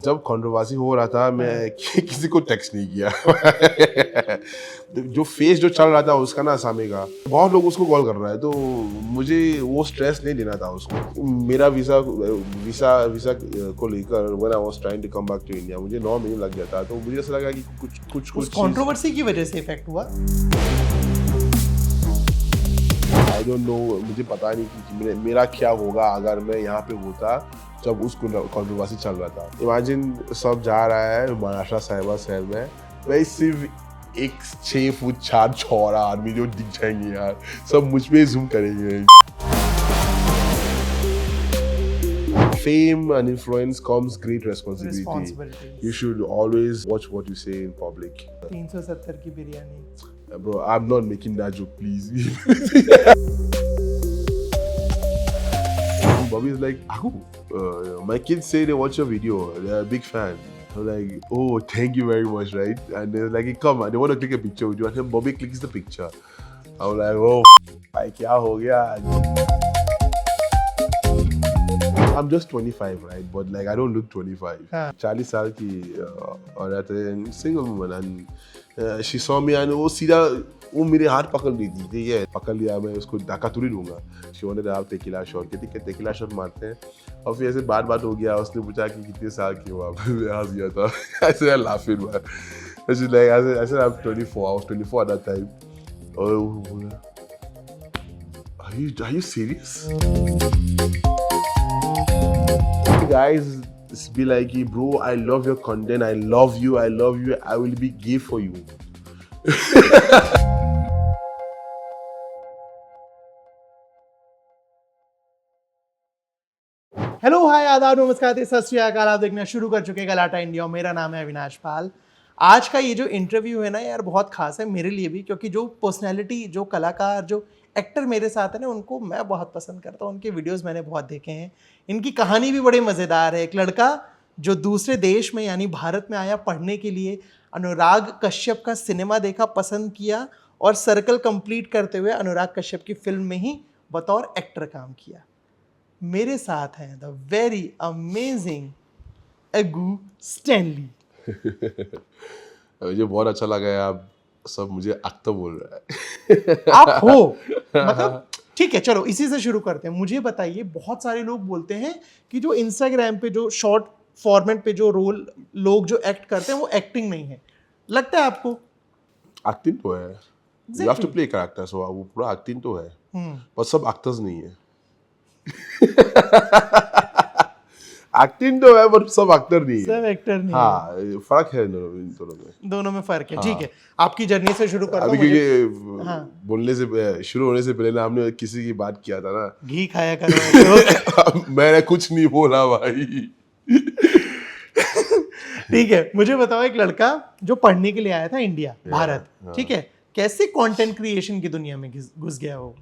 जब कंट्रोवर्सी हो रहा था मैं किसी को टेक्स्ट नहीं किया। जो फेस जो चल रहा था उसका ना सामे का, बहुत लोग उसको कॉल कर रहा है, तो मुझे वो स्ट्रेस नहीं देना था उसको। मेरा वीसा वीसा को लेकर when I was trying to come back to India मुझे 9 महीने लग गया था, तो मुझे ऐसा लगा कि कुछ उस कंट्रोवर्सी की वजह से इफेक्ट हुआ। आई डोंट नो, मुझे पता नहीं कि मेरा क्या होगा अगर मैं यहाँ पे होता जब उस कंट्रोवर्सी चल रहा था। इमेजिन सब जा रहा है महाराष्ट्र साहिबा शहर में, मैं सिर्फ एक 6 फुट 4 छौरा आदमी जो दिख जाएंगे यार, सब मुझ पे जूम करेंगे। Fame and influence comes great responsibility. You should always watch what you say in public. 370 की biryani. Bro, I'm not making that joke, please. Bobby is like, my kids say they watch your video, they're a big fan. I'm like, oh, thank you very much, right? And they're like, come on, they want to click a picture with you. And then Bobby clicks the picture. I'm like, oh, kya ho gaya? I'm just 25, right? But like, I don't look 25. 40 साल की औरत है, single woman, and she saw me and वो सीधा वो मेरे हाथ पकड़ ली थी, ठीक है, पकड़ लिया, मैं उसको धक्का थोड़ी दूंगा। She wanted to have tequila shot, कहती कि tequila shot मारते हैं, और फिर ऐसे बात हो गया, उसने पूछा कि कितने साल की हो आप? मैं हंस गया था, I said laughing man. She's like, I said I'm 24, I was 24 at that time. और वो बोला, are you serious? Guys, just be like, bro, I love your content, I love you, I will be gay for you. Hello, hi, आदाब, नमस्कार, सत श्री अकाल। आप देखना शुरू कर चुके हैं गलाटा इंडिया। मेरा नाम है अविनाश पाल। आज का ये जो इंटरव्यू है ना यार, बहुत खास है मेरे लिए भी, क्योंकि जो पर्सनैलिटी, जो कलाकार, जो एक्टर मेरे साथ है ना, उनको मैं बहुत पसंद करता हूँ। उनके वीडियोस मैंने बहुत देखे हैं। इनकी कहानी भी बड़ी मज़ेदार है। एक लड़का जो दूसरे देश में यानी भारत में आया पढ़ने के लिए, अनुराग कश्यप का सिनेमा देखा, पसंद किया और सर्कल कंप्लीट करते हुए अनुराग कश्यप की फिल्म में ही बतौर एक्टर काम किया। मेरे साथ हैं द वेरी अमेजिंग एगू स्टैनली। मुझे बहुत अच्छा लगा है, आप सब मुझे एक्टर बोल रहा है। आप हो, मतलब ठीक है, चलो इसी से शुरू करते हैं। मुझे बताइए, बहुत सारे लोग बोलते हैं कि जो इंस्टाग्राम पे जो शॉर्ट फॉर्मेट पे जो रोल लोग जो एक्ट करते हैं वो एक्टिंग नहीं है, लगता है आपको? एक्टिंग तो है, you have to play character, so वो पूरा एक्टिंग तो है, पर सब एक्टर्स नहीं है। एक्टिंग तो है पर सब एक्टर नहीं है। सब एक्टर नहीं है। हाँ, फर्क है इन दोनों में फर्क है। ठीक है, आपकी जर्नी से शुरू करता हूं। अभी क्योंकि बोलने से शुरू होने से पहले ना हमने किसी की बात किया था ना, घी खाया करो। मैंने कुछ नहीं बोला भाई। ठीक है, मुझे बताओ, एक लड़का जो पढ़ने के लिए आया था इंडिया, भारत, ठीक है, कैसे कंटेंट क्रिएशन की दुनिया में घुस गया वो?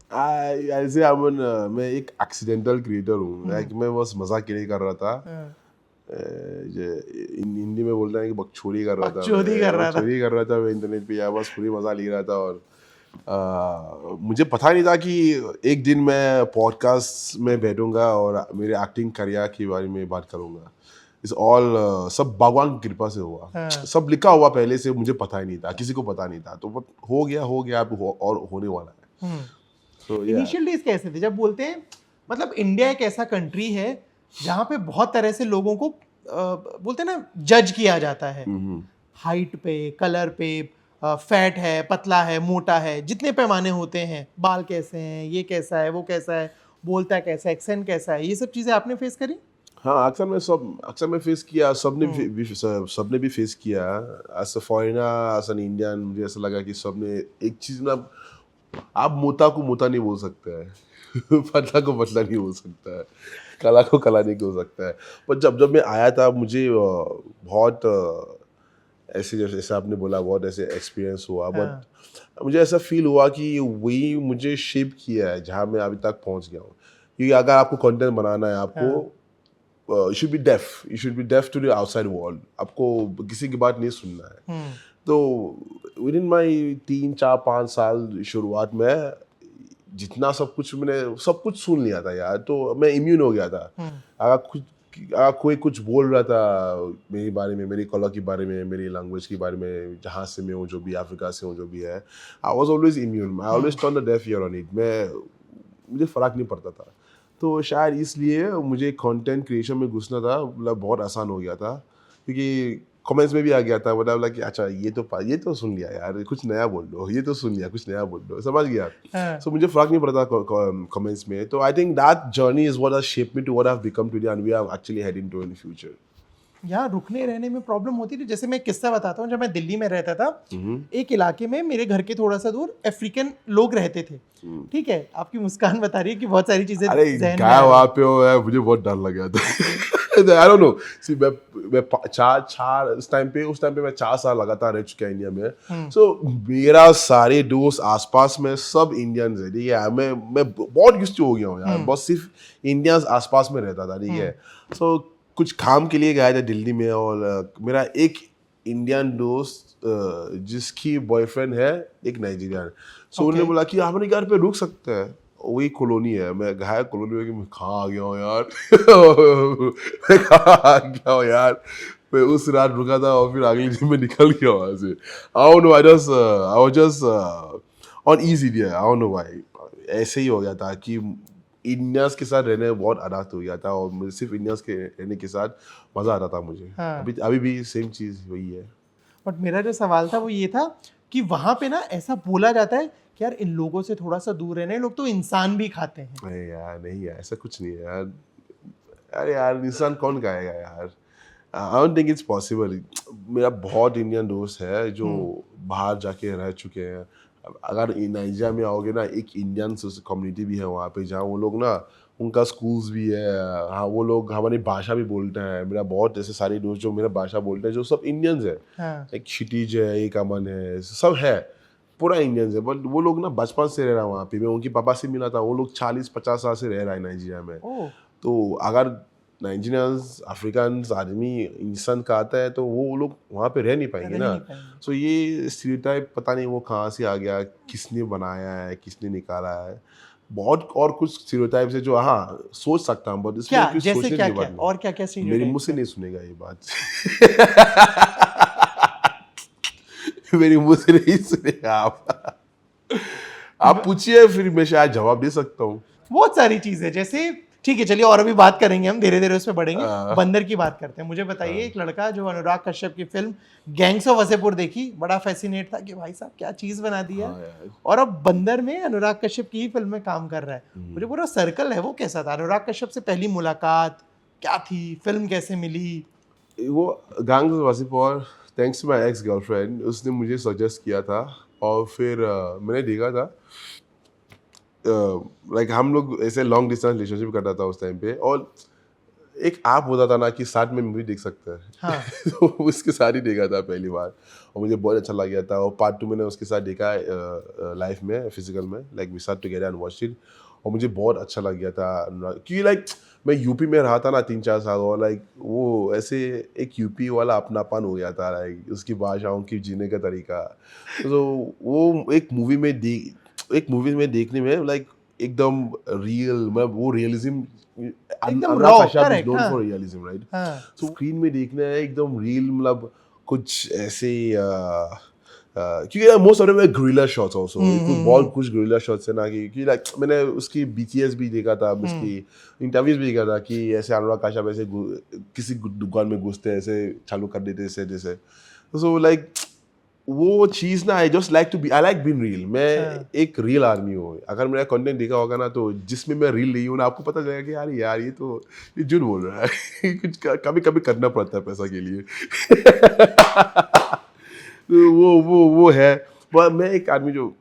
ऐसे मैं एक एक्सीडेंटल क्रिएटर हूँ। लाइक मैं बस मजाक के लिए कर रहा था। हिंदी में बोलते हैं कि बकचोदी कर रहा था मैं इंटरनेट पे, या बस पूरी मजा ले रहा था। और मुझे पता नहीं था कि एक दिन मैं पॉडकास्ट में बैठूंगा और मेरे एक्टिंग करियर के बारे में बात करूंगा। इट्स ऑल सब भगवान की कृपा से हुआ। सब लिखा हुआ पहले से, मुझे पता ही नहीं था, किसी को पता नहीं था, तो हो गया अब और होने वाला है। So, इनिशियल डेज कैसे थे जब बोलते हैं, मतलब इंडिया एक ऐसा कंट्री है जहाँ पे बहुत तरह से लोगों को बोलते हैं ना, जज किया जाता है, हाइट पे, कलर पे, फैट है, पतला है, मोटा है, जितने पैमाने होते हैं, बाल कैसे हैं, ये कैसा है, वो कैसा है, बोलता कैसा है, एक्सेंट कैसा है, ये सब चीजें आपने फेस करी? हाँ, अक्सर मैं फेस किया, सबने भी फेस किया। As a foreigner, as an Indian, मुझे ऐसा लगा कि सबने एक चीज ना, आप मोटा को मोटा नहीं बोल सकते हैं, पतला को पतला नहीं बोल सकता है, काला को काला नहीं बोल सकता है। पर जब मैं आया था, मुझे बहुत ऐसे, जैसे आपने बोला, बहुत ऐसे एक्सपीरियंस हुआ। बट मुझे ऐसा फील हुआ कि वही मुझे शेप किया है जहाँ मैं अभी तक पहुँच गया हूँ। क्योंकि अगर आपको कंटेंट बनाना है, आपको you should be deaf to the outside world. आपको किसी की बात नहीं सुनना है। तो विद इन माई 3-4-5 साल शुरुआत में जितना सब कुछ मैंने सब कुछ सुन लिया था यार, तो मैं इम्यून हो गया था। अगर कुछ कोई कुछ बोल रहा था मेरे बारे में, मेरी कला के बारे में, मेरी लैंग्वेज के बारे में, जहाँ से मैं हूँ, जो भी अफ्रीका से हूँ, जो भी है, I was always immune, I always turn the deaf ear on it. मुझे फ़र्क नहीं पड़ता था। तो शायद इसलिए मुझे कंटेंट क्रिएशन में घुसना था, मतलब बहुत आसान हो गया था, क्योंकि कमेंट्स में भी आ गया था, मतलब कि अच्छा ये तो सुन लिया यार, कुछ नया बोल दो, ये तो सुन लिया, कुछ नया बोल दो, समझ गया। हाँ। सो मुझे फ़र्क नहीं पड़ता कमेंट्स में। तो I think that journey is what has shaped me to what I have become today and we are actually heading to in future. यहाँ रुकने रहने में प्रॉब्लम होती थी। जैसे मैं एक किस्सा बताता हूँ, जब मैं दिल्ली में रहता था, एक इलाके में मेरे घर के थोड़ा सा दूर अफ्रीकन लोग रहते थे। ठीक है, आपकी मुस्कान बता रही है कि बहुत सारी चीजें अरे ज़हन में क्या आ रही वहाँ हैं। पे हो यार, मुझे बहुत डर लग गया था। आई डोंट नो, सी मैं चार उस टाइम पे मैं 4 साल लगातार रह चुका इंडिया में। सो मेरा सारे दोस्त आसपास में सब इंडियंस है, ठीक है। मैं बहुत यूज्ड टू हो गया हूँ यार, बस सिर्फ इंडियंस आसपास में रहता था, ठीक है। सो कुछ काम के लिए गया था दिल्ली में, और मेरा एक इंडियन दोस्त जिसकी बॉयफ्रेंड है एक नाइजीरियन। सो उन्होंने बोला कि आप अपने घर पे रुक सकते हैं, वही कॉलोनी है। मैं गया कॉलोनी में कि मैं कहाँ आ गया हूँ यार। मैं कहाँ आ गया हूँ यार। मैं उस रात रुका था और फिर अगले दिन मैं निकल गया वहाँ से। I don't know, I was just on easy day, I don't know why. ऐसे ही हो गया था कि इंडियंस के साथ रहने में बहुत अडाप्ट हो गया था, और मुझे सिर्फ इंडियंस के रहने के साथ मज़ा आता था मुझे। हाँ। अभी भी सेम चीज़ वही है। बट मेरा जो सवाल था वो ये था कि वहां पे ना ऐसा बोला जाता है कि यार इन लोगों से थोड़ा सा दूर रहना, ये लोग तो इंसान भी खाते हैं। अरे यार नहीं यार, ऐसा कुछ नहीं है यार। अरे यार, इंसान कौन खाएगा यार। I don't think it's possible. मेरा बहुत इंडियन दोस्त है जो बाहर जाके रह चुके हैं। अगर नाइजीरिया में आओगे ना, एक इंडियन कम्युनिटी भी है वहाँ पे, जहाँ वो लोग ना, उनका स्कूल्स भी है। हाँ, वो लोग हमारी भाषा भी बोलते हैं। मेरा बहुत ऐसे सारे दोस्त जो मेरा भाषा बोलते हैं, जो सब इंडियंस है। हाँ। एक क्षितिज है, एक अमन है, सब है, पूरा इंडियंस है। बट वो लोग ना बचपन से रह रहा है वहाँ पे। मैं उनके पापा से मिला था, वो लोग 40-50 साल से रह रहा है नाइजीरिया में। ओह। तो अगर नाइजीरियंस, अफ्रीकन्स आदमी इंसान का आता है, तो वो लोग वहाँ पे रह नहीं पाएंगे रह ना। नहीं पाएंगे। सो ये स्टीरियोटाइप पता नहीं वो कहाँ से आ गया, किसने बनाया है, किसने निकाला है। बहुत और कुछ स्टीरियोटाइप्स है जो हाँ सोच सकता हूँ, बट क्या, इसमें कुछ जैसे सोचने क्या की क्या बात नहीं। और क्या क्या मेरे मुंह स्टीरियोटाइप्स से है? नहीं सुनेगा ये बात। मेरे मुंह से नहीं सुनेगा आप पूछिए, फिर मैं शायद जवाब दे सकता हूँ। बहुत सारी चीजें, जैसे ठीक है चलिए और अभी बात करेंगे, हम धीरे धीरे उस पर बढ़ेंगे। हाँ। बंदर की बात करते हैं। मुझे बताइए, एक लड़का जो अनुराग कश्यप की फिल्म गैंग्स ऑफ वासेपुर देखी, बड़ा फैसिनेट था कि भाई साहब क्या चीज बना दी है। हाँ यार। और अब बंदर में अनुराग कश्यप की ही फिल्म में काम कर रहा है। मुझे पूरा सर्कल है, वो कैसा था? अनुराग कश्यप से पहली मुलाकात क्या थी? फिल्म कैसे मिली? वो Gangs of Wasseypur, thanks to my ex girlfriend, उसने मुझे सजेस्ट किया था, और फिर मैंने देखा था। लाइक हम लोग ऐसे लॉन्ग डिस्टेंस रिलेशनशिप करता था उस टाइम पे, और एक ऐप होता था ना कि साथ में मूवी देख सकते हैं। हाँ। तो उसके साथ ही देखा था पहली बार, और मुझे बहुत अच्छा लग गया था। और पार्ट 2 मैंने उसके साथ देखा लाइफ में, फिजिकल में, like we sat together and watched it, और मुझे बहुत अच्छा लग गया था। क्योंकि लाइक मैं यूपी में रहा था ना 3-4 साल, और लाइक वो ऐसे एक यूपी वाला अपनापन हो गया था, लाइक उसकी भाषाओं की जीने का तरीका। तो वो एक मूवी में देखने में लाइक एकदम रियल, मतलब वो रियलिज्म, एकदम Anurag raw, Kashyap is correct. Known हाँ फॉर रियलिज्म, राइट। हाँ। सो स्क्रीन में देखना है एकदम रियल, मतलब कुछ ऐसे क्योंकि most of them guerrilla shots also, कुछ गुरिल्ला शॉट्स है ना, कि लाइक मैंने उसकी बीटीएस भी देखा था, उसकी इंटरव्यूज भी देखा था कि ऐसे अनुराग कश्यप ऐसे किसी दुकान में घुसते हैं, ऐसे चालू कर देते ऐसे जैसे। सो लाइक वो चीज़ ना, I just like to be, I like being real. मैं एक रियल आदमी हूँ। अगर मेरा कंटेंट देखा होगा ना, तो जिसमें मैं रियल नहीं हूँ ना, आपको पता चलेगा कि यार ये झूठ बोल रहा है। कुछ कभी कभी करना पड़ता है पैसा के लिए। तो वो है। पर मैं एक आदमी जो,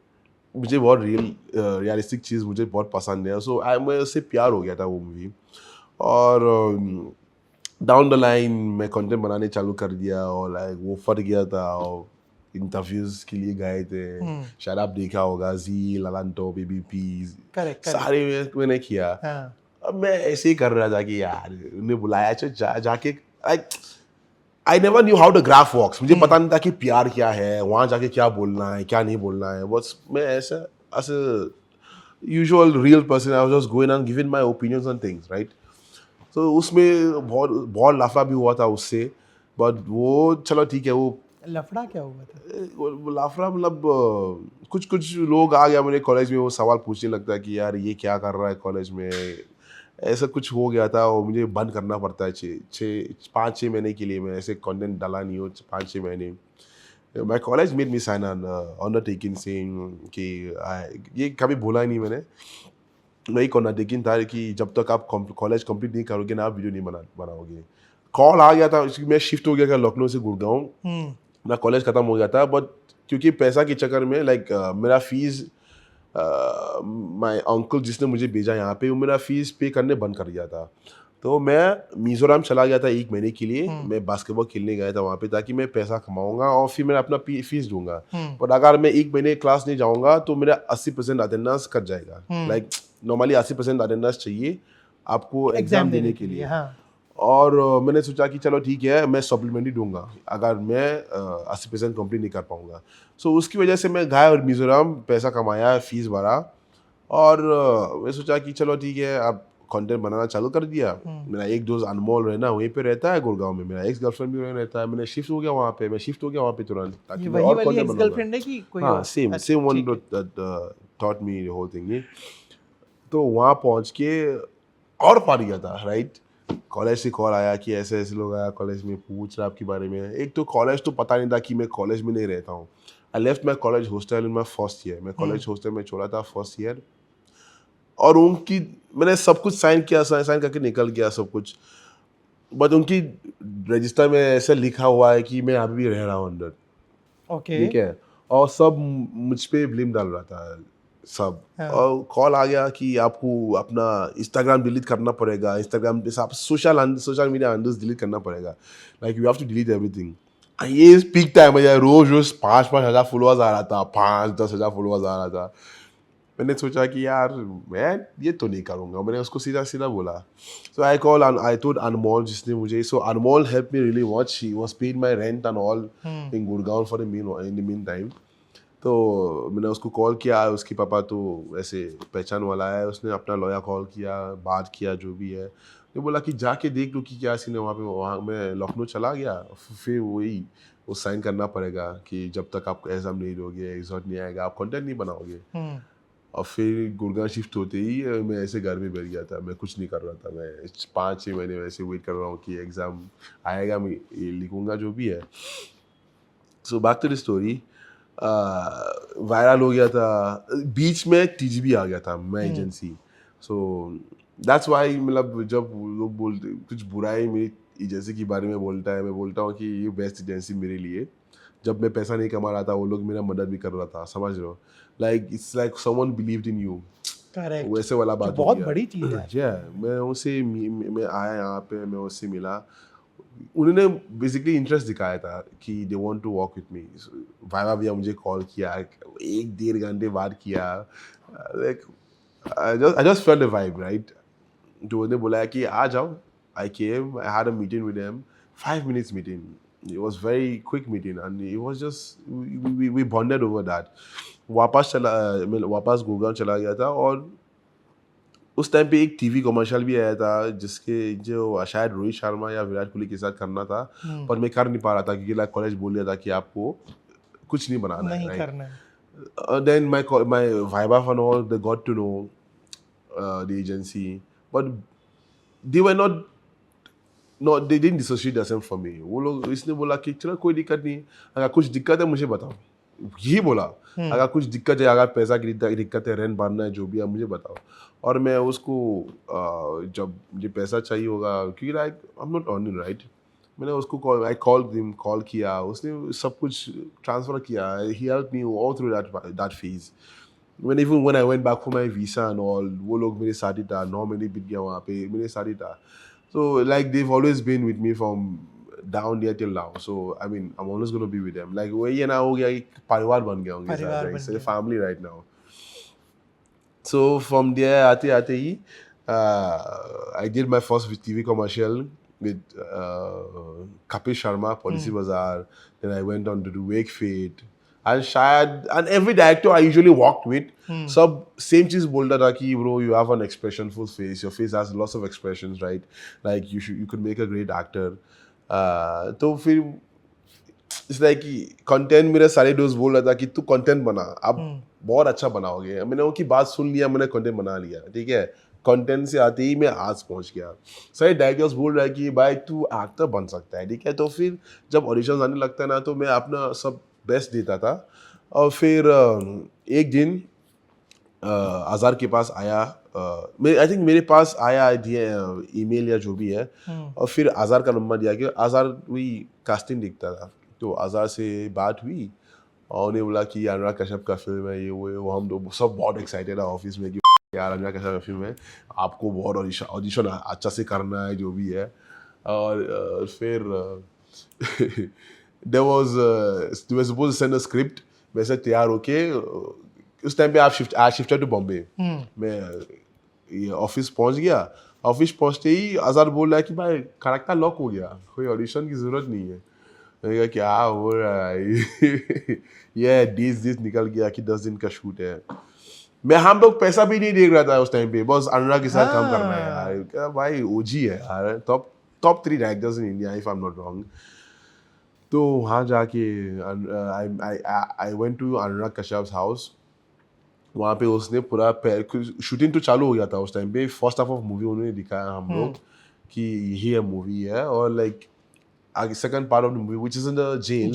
मुझे बहुत रियलिस्टिक चीज़ मुझे बहुत पसंद है। सो मैं उससे प्यार हो गया था वो मूवी, और डाउन द लाइन मैं कंटेंट बनाने चालू कर दिया, और लाइक वो फट गया था, और इंटरव्यूज के लिए गए थे। शायद आप देखा होगा, जी ललांटो, बेबी पी, सारे मैंने किया। अब मैं ऐसे ही कर रहा था कि यार उन्हें बुलाया, जाके I never knew how the graph works. मुझे पता नहीं था कि प्यार क्या है, वहाँ जाके क्या बोलना है, क्या नहीं बोलना है। बस मैं ऐसा as a usual real person, I was just going and giving my opinions on things, right. तो उसमें बहुत बहुत लफड़ा भी हुआ था उससे, बट वो चलो ठीक है। वो लफड़ा क्या हुआ था? वो लाफड़ा मतलब कुछ कुछ लोग आ गया मेरे कॉलेज में, वो सवाल पूछने लगता है कि यार ये क्या कर रहा है कॉलेज में, ऐसा कुछ हो गया था और मुझे बंद करना पड़ता है 5-6 महीने के लिए। मैं ऐसे कंटेंट डाला नहीं हो 5-6 महीने। My college made me sign on undertaking saying कि ये कभी बोला ही नहीं मैंने। मैं एक अंडरटेकिंग था कि जब तक आप कॉलेज कंप्लीट नहीं करोगे ना, आप वीडियो नहीं बनाओगे। कॉल आ गया था, मैं शिफ्ट हो गया था लखनऊ से गुड़गांव। मेरा कॉलेज खत्म हो गया था, बट क्योंकि पैसा के चक्कर में मेरा फीस, माय अंकल जिसने मुझे भेजा यहाँ पे, वो मेरा फीस पे करने बंद कर दिया था। तो मैं मिजोरम चला गया था 1 महीने के लिए। मैं बास्केटबॉल खेलने गया था वहाँ पे, ताकि मैं पैसा कमाऊंगा और फिर मैं अपना फीस दूंगा। बट अगर मैं 1 महीने क्लास नहीं जाऊँगा तो मेरा 80% अटेंडेंस कट जाएगा। लाइक नॉर्मली 80% अटेंडेंस चाहिए आपको एग्जाम देने के लिए। हाँ। और मैंने सोचा कि चलो ठीक है, मैं सप्लीमेंट्री दूंगा अगर मैं 80% कंप्लीट नहीं कर पाऊंगा। सो उसकी वजह से मैं गया और मिजोरम पैसा कमाया, फीस भरा, और मैं सोचा कि चलो ठीक है, अब कंटेंट बनाना चालू कर दिया। मेरा एक दोस्त अनमोल रहना वहीं पे रहता है गुड़गांव में, मेरा एक्स गर्लफ्रेंड भी वहीं रहता है। मैंने शिफ्ट हो गया वहाँ पे, तुरंत, ये ताकि मैं वही और वाली कंटेंट एक्स बनाऊंगा। गर्लफ्रेंड है कि कोई हाँ, और? सेम अच्छा, सेम वन ठीक है। That taught me the whole thing. तो वहाँ पहुँच के और पा गया था, राइट। कॉलेज से कॉल आया कि ऐसे ऐसे लोग आया कॉलेज में, पूछ रहा आपके बारे में। एक तो कॉलेज तो पता नहीं था कि मैं कॉलेज में नहीं रहता हूँ। I left my college hostel in my first year. मैं कॉलेज हॉस्टल में छोड़ा था फर्स्ट ईयर, और उनकी मैंने सब कुछ साइन किया, साइन करके निकल गया सब कुछ। बट उनकी रजिस्टर में ऐसे लिखा हुआ है कि मैं अभी भी रह रहा हूँ अंदर, ओके। ठीक है। और सब मुझ पे ब्लेम डाल रहा था सब। हाँ। और कॉल आ गया कि आपको अपना इंस्टाग्राम डिलीट करना पड़ेगा, इंस्टाग्राम पे आप सोशल मीडिया हैंडल्स डिलीट करना पड़ेगा, like you have to delete everything. ये पीक टाइम है यार, रोज रोज 5-5 हज़ार फॉलोअर्स आ रहा था, 5-10 हज़ार फॉलोअर्स आ रहा था। मैंने सोचा कि यार मैं ये तो नहीं करूँगा, मैंने उसको सीधा सीधा बोला। सो आई टोल्ड अनमोल, जिसने मुझे, so Anmol help me really much. He was paid my rent and all in Gurgaon for in the mean time. तो मैंने उसको कॉल किया, उसके पापा तो ऐसे पहचान वाला है, उसने अपना लॉयर कॉल किया, बात किया जो भी है। तो बोला कि जाके देख लो कि क्या सीन है वहाँ पे। वहाँ मैं लखनऊ चला गया, फिर वही वो साइन करना पड़ेगा कि जब तक आप एग्जाम नहीं दोगे, रिजल्ट नहीं आएगा, आप कंटेंट नहीं बनाओगे। और फिर गुड़गांव शिफ्ट होते ही मैं ऐसे घर में बैठ गया था, मैं कुछ नहीं कर रहा था। मैं 5-6 महीने वैसे वेट कर रहा हूँ कि एग्ज़ाम आएगा, मैं ये लिखूँगा जो भी है। So back to the story, viral हो गया था। बीच में टीजीबी आ गया था, मैं एजेंसी। सो दैट्स वाई, मतलब जब लोग बोलते कुछ बुराई मेरी एजेंसी के बारे में बोलता है, मैं बोलता हूँ कि ये बेस्ट एजेंसी मेरे लिए। जब मैं पैसा नहीं कमा रहा था, वो लोग मेरा मदद भी कर रहा था, समझ रहे हो। Like it's like someone believed in you, correct. वैसे वाला जो बात हो बहुत गया। बड़ी चीज़ है या मैं आया यहाँ पे, मैं उससे मिला। उन्होंने बेसिकली इंटरेस्ट दिखाया था कि they want to work with me. वाइवा भैया मुझे कॉल किया, 1-1.5 घंटे बात किया। Like I just felt the vibe, right. जो उन्होंने बोला कि आ जाओ, I came, I had a meeting with them, 5 minutes meeting. It was very quick meeting and it was just we bonded over that. मैं वापस गुड़गांव चला गया था, और उस टाइम पे एक टीवी कमर्शियल भी आया था जिसके जो शायद रोहित शर्मा या विराट कोहली के साथ करना था, पर मैं कर नहीं पा रहा था क्योंकि लाइक कॉलेज बोल दिया था कि आपको कुछ नहीं बनाना है, नहीं राइट। करना है। Then my Viva and all, they got to know the agency, but they were not, no, they didn't dissociate themselves from me. वो लोग, इसने बोला कि चलो कोई दिक्कत नहीं, अगर कुछ दिक्कत है मुझे बताओ, यही बोला। अगर कुछ दिक्कत है, अगर पैसा की दिक्कत है, रेंट भरना है, जो भी है मुझे बताओ। और मैं उसको जब मुझे पैसा चाहिए होगा, क्योंकि like I am not earning, right. मैंने उसको कॉल किया, उसने सब कुछ ट्रांसफ़र किया। He help me all through that phase. when I went back for my visa and all, वो लोग मेरे साथ ही था, 9 महीने बीत गया वहाँ पे, मेरे साथ ही था। So like they've always been with me from down there till now. So I mean I'm always going to be with them. Like वही है ना, हो गया एक परिवार बन गया उनके साथ, परिवार like बन it's a गया। family right now. So from there आते आते ही I did my first TV commercial with Kapil Sharma, Policy Bazaar. Then I went on to do Wakefit. And शायद and every director I usually worked with सब same चीज बोलता था कि bro you have an expressionful face, your face has lots of expressions, right? Like you could make a great actor. तो फिर it's like कि content मेरे सारे दोस्त बोल रहा था कि तू कंटेंट बना, आप बहुत अच्छा बनाओगे। मैंने उनकी बात सुन लिया, मैंने कंटेंट बना लिया, ठीक है। कंटेंट से आते ही मैं आज पहुंच गया। सारे डायरेक्टर्स बोल रहा है कि भाई तू एक्टर बन सकता है, ठीक है। तो फिर जब ऑडिशन आने लगता है ना, तो मैं अपना सब बेस्ट देता था। और फिर एक दिन आज़ार के पास आया, आई थिंक मेरे पास आया ईमेल या जो भी है, और फिर आज़ार का नंबर दिया कि आज़ार वही कास्टिंग दिखता था। तो आज़ार से बात हुई और उन्हें बोला कि अनुराग कश्यप का फिल्म है, ये वो हम लोग सब बहुत एक्साइटेड है ऑफिस में कि यार अनुराग कश्यप का फिल्म है, आपको बहुत ऑडिशन अच्छा से करना है, जो भी है। और फिर there was they were supposed to send a script. मैं से तैयार होके उस टाइम पे आई शिफ्टेड टू बॉम्बे। मैं ये ऑफिस पहुंच गया। ऑफिस पहुंचते ही आज़ाद बोल रहा है कि भाई कैरेक्टर लॉक हो गया, कोई ऑडिशन की जरूरत नहीं है। मैंने कहा क्या हो रहा है? ये 10 दिन निकल गया कि 10 दिन का शूट है। मैं हम लोग पैसा भी नहीं देख रहा था उस टाइम पे, बस अनुराग के साथ काम करना है यार। क्या भाई ओजी है यार, top 3 directors in India if I am not wrong. तो वहाँ जाके I went to Anurag Kashyap's house. वहाँ पे उसने पूरा शूटिंग तो चालू हो गया था उस टाइम पे। फर्स्ट हाफ ऑफ मूवी उन्होंने दिखाया हम लोग कि यही है मूवी है, और like second part of the movie which is in the jail,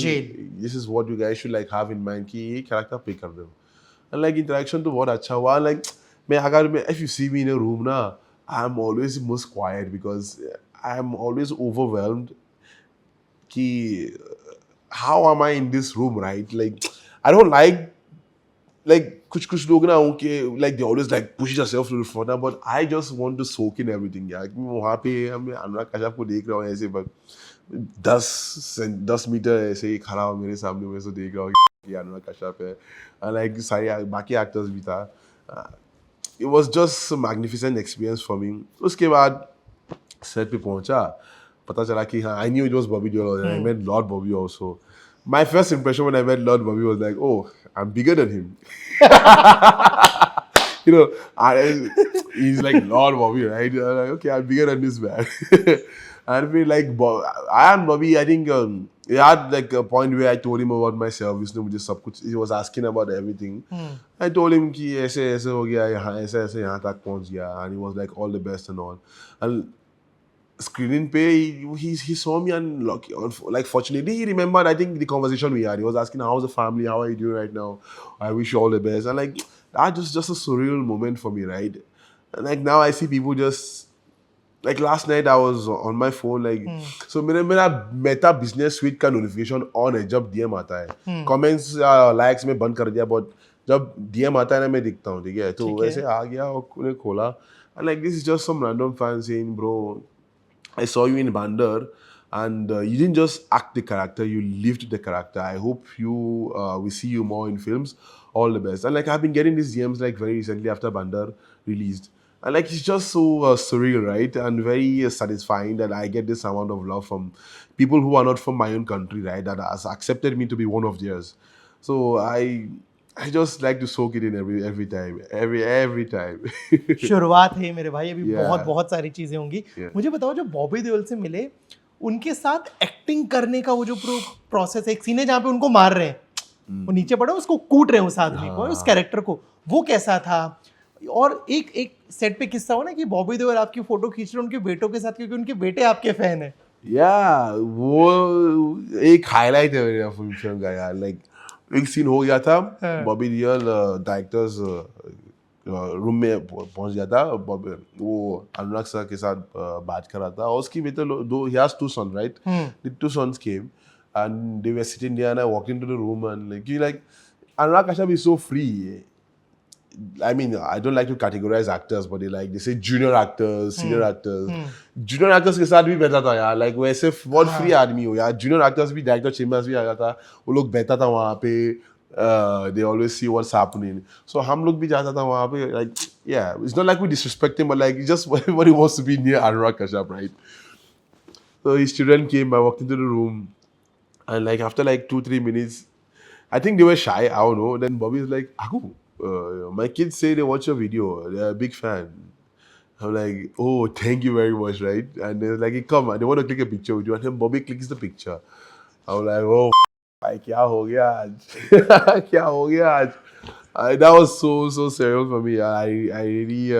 this is what you guys should like have in mind कि ये कैरेक्टर प्ले कर रहे हो। एंड लाइक इंटरेक्शन तो बहुत अच्छा हुआ। लाइक मैं if you see me in a room ना, I am always most quiet because I am always overwhelmed कि how am I in this room, right? Like I don't like कुछ लोग ना उनके like they always like push yourself to the front, but I just want to soak in everything यार। वहाँ पे मैं अनुराग कश्यप को देख रहा हूँ ऐसे, बस 10 मीटर ऐसे ही खड़ा हो मेरे सामने, मैं तो देख रहा हूँ कि अनुराग कश्यप है। लाइक सारे बाकी एक्टर्स भी था। It was just magnificent experience for me. उसके बाद सेट पे पहुंचा, पता चला कि हाँ, I knew it was Bobby Deol, I met Lord Bobby also. My first impression when I met Lord Bobby was like, oh, I'm bigger than him. You know, he's like Lord Bobby, right? I'm like, okay, I'm bigger than this man. And I mean, like, I and Bobby, I think he had like a point where I told him about myself. उसने मुझे सब कुछ, he was asking about everything. I told him कि ऐसे ऐसे हो गया, यहाँ ऐसे ऐसे यहाँ तक पहुँच गया, and he was like all the best and all. And screening pay, he saw me, and like fortunately he remembered, I think, the conversation we had. He was asking how's the family, how are you doing right now, I wish you all the best. And like that just a surreal moment for me, right? And like now I see people just like last night I was on my phone, like so मेरा Meta business sweet का notification on है। जब DM आता है, comments likes में बंद कर दिया, बट जब डीएम आता है ना मैं दिखता हूँ, ठीक है। तो वैसे आ गया और उन्हें खोला, and like this is just some random fan saying, bro, I saw you in Bandar, and you didn't just act the character, you lived the character. I hope we see you more in films. All the best. And like I've been getting these DMs like very recently after Bandar released, and like it's just so surreal, right? And very satisfying that I get this amount of love from people who are not from my own country, right? That has accepted me to be one of theirs. So I just like to soak it in every time, every time. शुरुआत है मेरे भाई, अभी Yeah. बहुत सारी चीजें होंगी। Yeah. मुझे बताओ, जो बॉबी देओल से मिले, उनके साथ एक्टिंग करने का वो जो प्रोसेस है, एक सीन है जहाँ पे उनको मार रहे हैं, वो नीचे पड़ा, उसको कूट रहे हैं उस आदमी को, उस कैरेक्टर को, वो कैसा था? और एक सेट पे किस्सा हो ना कि बॉबी देओल आपकी फोटो खींच रहे हैं उनके बेटों के साथ, क्योंकि उनके बेटे आपके फैन है। या वो एक हाईलाइट है मेरे फिल्म का यार। लाइक एक सीन हो गया था, बॉबी देओल डायरेक्टर्स रूम में पहुंच गया था, वो अनुराग सर के साथ बात कर रहा था, और उसकी बेटे दो, he has 2 sons, right? The 2 sons came and they were sitting there, and I walked into the room, and like Anurag Kashyap is so free. I mean, I don't like to categorize actors, but they say junior actors, senior actors. Junior actors के साथ भी बैठा था यार, like वैसे बहुत free आदमी हो यार। जूनियर एक्टर्स भी, डायरेक्टर चेम्बर्स भी आया था, वो लोग बैठा था वहाँ पे, they always see what's happening. So हम लोग भी जाता था वहाँ पे, like yeah, it's not like we disrespect him, but like just everybody wants to be near Anurag Kashyap, right? So his children came, I walked into the room, and like after like 2-3 minutes, I think they were shy. I don't know. Then Bobby was like, Aku, my kids say they watch your video. They're a big fan. I'm like, oh, thank you very much, right? And they're like, hey, come on, they want to click a picture with you. And then Bobby clicks the picture. I'm like, oh, भाई क्या हो गया आज? क्या हो गया आज? That was so surreal for me. I really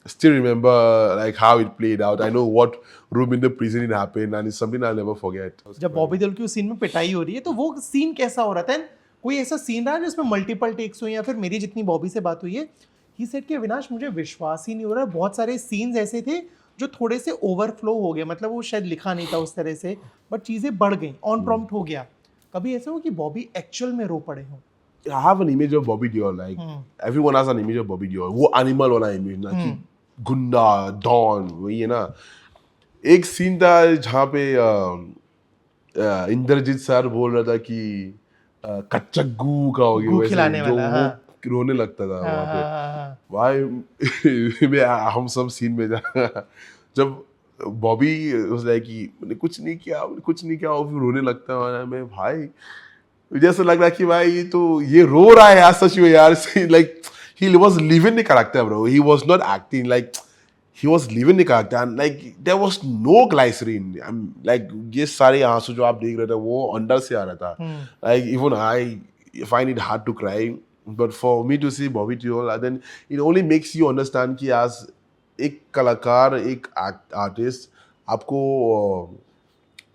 still remember like how it played out. I know what room in the prison it happened, and it's something I'll never forget. जब बॉबी देओल की उस सीन में पिटाई हो रही है तो वो सीन कैसा हो रहा था? कोई ऐसा सीन रहा जिसमें मल्टीपल टेक्स हुए या फिर मेरी जितनी बॉबी से बात हुई है, ही सेड कि अविनाश मुझे विश्वास ही नहीं हो रहा, बहुत सारे सीन्स ऐसे थे जो थोड़े से ओवरफ्लो हो गए, मतलब वो शायद लिखा नहीं था उस तरह से, बट चीज़ें बढ़ गई, ऑन प्रॉम्प्ट हो गया। कभी ऐसा हो कि बॉबी एक्चुअल में रो पड़े हो? I have an image of Bobby Deol. Like everyone has an image of Bobby Deol. वो animal वाला image ना कि गुंडा, डॉन, वही है ना। एक सीन था जहाँ पे इंद्रजीत सर बोल रहा था कि कच्चा गू का हो गया गू वैसे खिलाने जो वाला, वो हाँ। रोने लगता था वहाँ पे। हाँ, भाई मैं हम सब सीन में जा जब बॉबी उस लाइक कि मैंने कुछ नहीं किया वो फिर रोने लगता है मैं भाई मुझे ऐसा लग रहा है कि भाई ये रो रहा है यार सच में यार like he was living the character bro, he was not acting, like he was living the character and like there was no glycerin. Like ये सारे आंसू जो आप देख रहे थे वो अंदर से आ रहा था. Like even I find it hard to cry, but for me to see Bobby Deol then it only makes you understand कि as एक कलाकार एक आर्टिस्ट आपको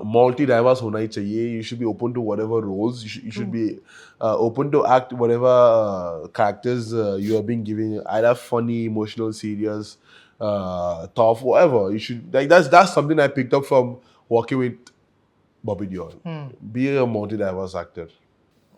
मल्टी डाइवर्स होना ही चाहिए. You should be open to whatever roles. You should be open to act whatever characters you are being given, either funny, emotional, serious, tough, whatever. You should like that's something I picked up from working with Bobby Deol. Be a multi diverse actor.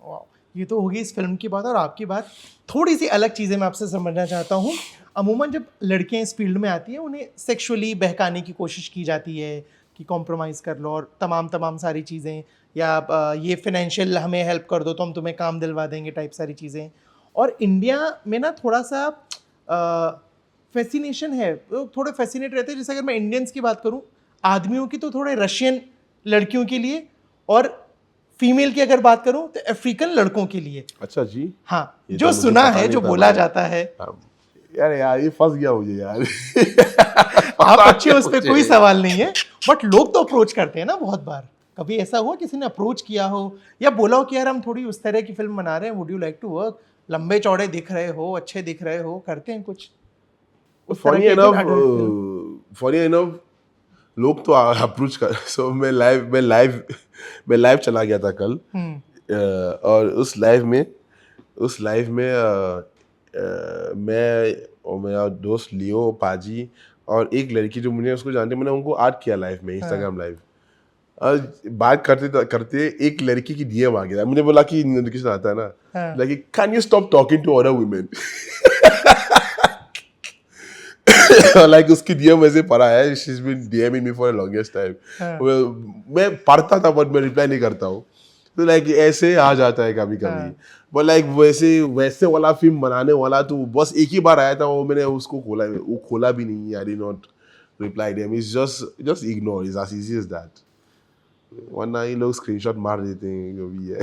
वाह, ये तो होगी इस film की बात। और आपकी बात थोड़ी सी अलग चीज़ें मैं आपसे समझना चाहता हूँ। अमूमन जब लड़कियां इस फील्ड में आती हैं उन्हें सेक्सुअली बहकाने की कोशिश की जाती है कि कॉम्प्रोमाइज़ कर लो और तमाम सारी चीज़ें, या ये फिनेंशियल हमें हेल्प कर दो तो हम तुम्हें काम दिलवा देंगे टाइप सारी चीज़ें। और इंडिया में ना थोड़ा सा फैसिनेशन है, थोड़े फैसिनेट रहते हैं। जैसे अगर मैं इंडियंस की बात करूँ, आदमियों की तो थोड़े रशियन लड़कियों के लिए, और फीमेल की अगर बात करूं तो अफ्रीकन लड़कों के लिए। अच्छा जी, हाँ, ये जो तो मुझे सुना पता है, नहीं जो था बोला भाई। जाता है। यार ये फंस गया मुझे यार. आप अच्छे, उस पर कोई सवाल नहीं है, बट लोग तो अप्रोच करते हैं ना बहुत बार। कभी ऐसा हुआ किसी ने अप्रोच किया हो या बोला हो कि यार हम थोड़ी उस तरह की फिल्म बना रहे हैं, would you like to work, लंबे चौड़े दिख रहे हो, अच्छे दिख रहे हो, करते हैं कुछ उस तरह फनी की इनफ adult film? लोग तो अप्रोच कर. सो मैं लाइव चला गया था कल. और उस लाइव में मैं और मेरा दोस्त लियो पाजी और एक लड़की जो मुझे उसको जानते, मैंने उनको ऐड किया लाइव में, इंस्टाग्राम लाइव. बात करते एक लड़की की डीएम आ गया. मुझे बोला कि नोटिफिकेशन आता है ना, like can you stop talking to other women. Like उसकी डीएम ऐसे पढ़ा है, she is been DMing me for the longest time. मैं पढ़ता था बट मैं रिप्लाई नहीं करता हूँ. तो लाइक ऐसे आ जाता है कभी कभी. बट लाइक वैसे वाला फिल्म बनाने वाला तो बस एक ही बार आया था, वो मैंने उसको खोला भी नहीं. I did not reply them. It's just ignore. It's as easy as that. वरना ये लोग स्क्रीनशॉट मार देते हैं जो भी है.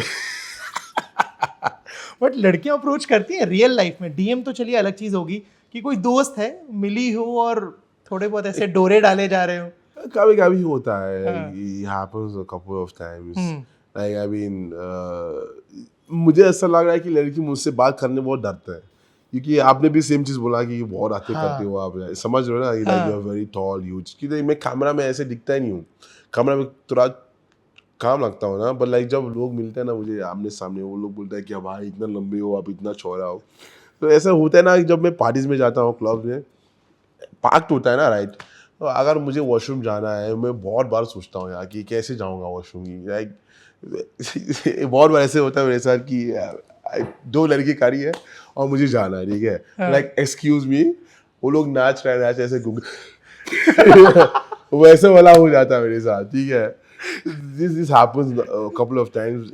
बट लड़कियां अप्रोच करती हैं रियल लाइफ में? डीएम तो चलिए अलग चीज होगी कि कोई दोस्त है, मिली हो और थोड़े बहुत ऐसे डोरे डाले जा रहे हो. कभी कभी होता है. It happens a couple of times. Like I mean, मुझे ऐसा लग रहा है कि लड़की मुझसे बात करने बहुत डरता है, क्योंकि आपने भी सेम चीज बोला कि बहुत आते करते हो आप. समझ रहे हो ना, like you are very tall huge. कि मैं कैमरा में ऐसे दिखता ही नहीं हूँ. कैमरा में थोड़ा काम लगता हो ना, बट लाइक जब लोग मिलते हैं ना मुझे आमने सामने, वो लोग बोलते हैं कि भाई इतना लंबे हो आप, इतना चौड़ा हो. तो ऐसा होता है ना, जब मैं पार्टीज में जाता हूँ, क्लब में पार्क होता है ना, राइट. तो अगर मुझे वॉशरूम जाना है, मैं बहुत बार सोचता हूँ यार कि कैसे जाऊँगा वॉशरूम. लाइक बहुत बार ऐसे होता है मेरे साथ कि दो लड़की कारी है और मुझे जाना है, ठीक है. लाइक एक्सक्यूज मी, वो लोग नाच रहे ऐसे वैसे वाला हो जाता है मेरे साथ, ठीक है. This happens a couple of times.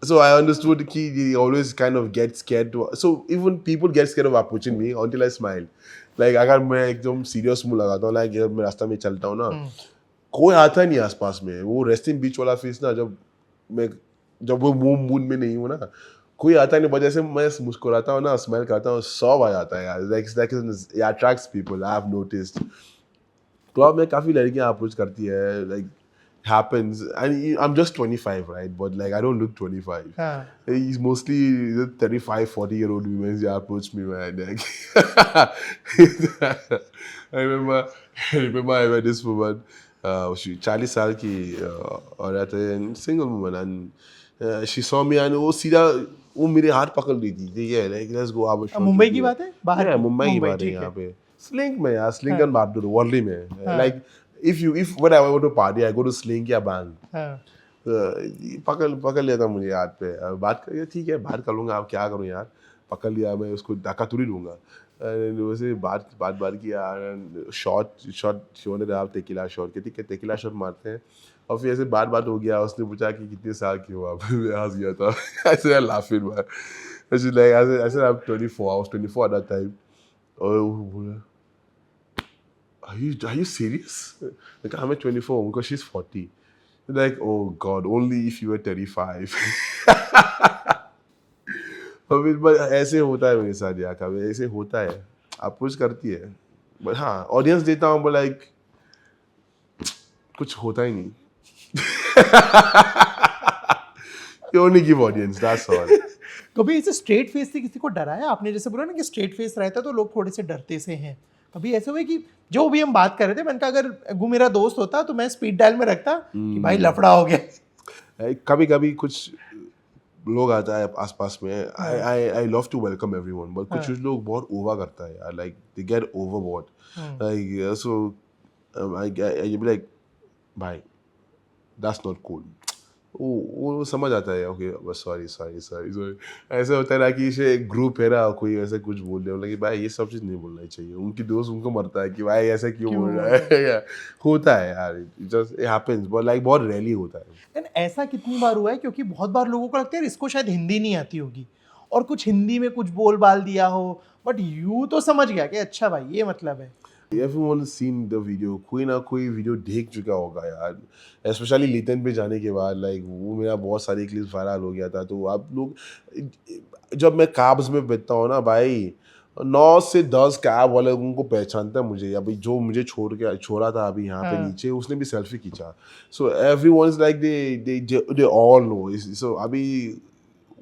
So I understood that they always kind of get scared. So even people get scared of approaching me until I smile. Like अगर मैं एकदम सीरियस मुंह लगाता हूँ, लाइक मैं रास्ता में चलता हूँ ना, कोई आता नहीं आसपास में. वो रेस्टिंग बीच वाला फेस ना, जब मैं जब वो मूड में नहीं हूँ ना, कोई आता नहीं, बट जैसे मैं मुस्कुराता हूँ ना, स्माइल करता हूँ, सब आ जाता है यार, like it attracts people, I have noticed. तो अब मैं काफ़ी लड़कियाँ अप्रोच करती है, like happens, and I'm just 25, right? But like I don't look 25. हाँ It's mostly the 35, 40-year-old women that approach me, man. Like, I remember I met this woman. She 40 साल की औरत है, and single woman, and she saw me and वो सीधा वो मेरे हाथ पकड़ ली थी, ठीक है, like let's go have a shot. Mumbai की बात है बाहर Yeah, की? मुंबई की बात है ठीक यहाँ है पे. Slink में यार, Slink हाँ. and Bardo, वर्ली में. हाँ. Like if when I go to party, I go to Slink या Bang. हाँ पकड़ लिया था मुझे याद पे, बात कर, ठीक है बात कर लूँगा, अब क्या करूँ यार, पकड़ लिया, मैं उसको धक्का थोड़ी लूँगा. वैसे बात किया, शॉट ने आप टेकिला शॉट के, ठीक है टेकिला शॉट मारते हैं, और फिर ऐसे बात हो गया, उसने पूछा कि कितने साल की हो आप. मैं हंस गया था. ऐसे लाफिंग मैन. ऐसे लाइक ऐसे I am 24, I was 24 at that time. और वो बोला, Are you serious? Like, I'm 24 because she's 40. Like, oh God, only if you were 35. but ऐसे होता है मेरे साथ यार, कभी ऐसे होता है, अप्रोच करती है, बट हाँ ऑडियंस देता हूँ, but like कुछ होता ही नहीं. You only give audience, that's all. कभी ऐसे स्ट्रेट फेस से किसी को डराया आपने? जैसे बोला ना कि स्ट्रेट फेस रहता है तो लोग थोड़े से डरते से हैं. कभी ऐसे हुए कि जो भी हम बात कर रहे थे, मैंने कहा अगर वो मेरा दोस्त होता तो मैं स्पीड डायल में रखता कि भाई लफड़ा हो गया. कभी कुछ लोग आता है आसपास में, I love to welcome everyone, but कुछ लोग बहुत ओवर करता है यार, like they get overboard, like so I be like भाई दैट्स नॉट कूल. वो समझ आता है, ओके सॉरी, ऐसा होता है ना कि ये ग्रुप है ना, कोई ऐसे कुछ बोल रहे हो कि भाई ये सब चीज़ नहीं बोलना चाहिए, उनकी दोस्त उनको मरता है कि भाई ऐसा क्यों बोल रहा है. होता है यार, just it happens, but like बहुत रेयरली होता है. एंड ऐसा कितनी बार हुआ है? क्योंकि बहुत बार लोगों को लगता है इसको शायद हिंदी नहीं आती होगी और कुछ हिंदी में कुछ बोल बाल दिया हो, बट यू तो समझ गया कि अच्छा भाई ये मतलब है. Everyone has seen the video, कोई ना कोई वीडियो देख चुका होगा यार, स्पेशली लिटन पे जाने के बाद, लाइक वो मेरा बहुत सारी क्लिप्स वायरल हो गया था. तो आप लोग, जब मैं कैब्स में बैठता हूँ ना भाई, 9 से 10 कैब वाले उनको पहचानता है मुझे, अभी जो मुझे छोड़ा था अभी यहाँ पे नीचे, उसने भी सेल्फी खींचा. So everyone is like they all know. So अभी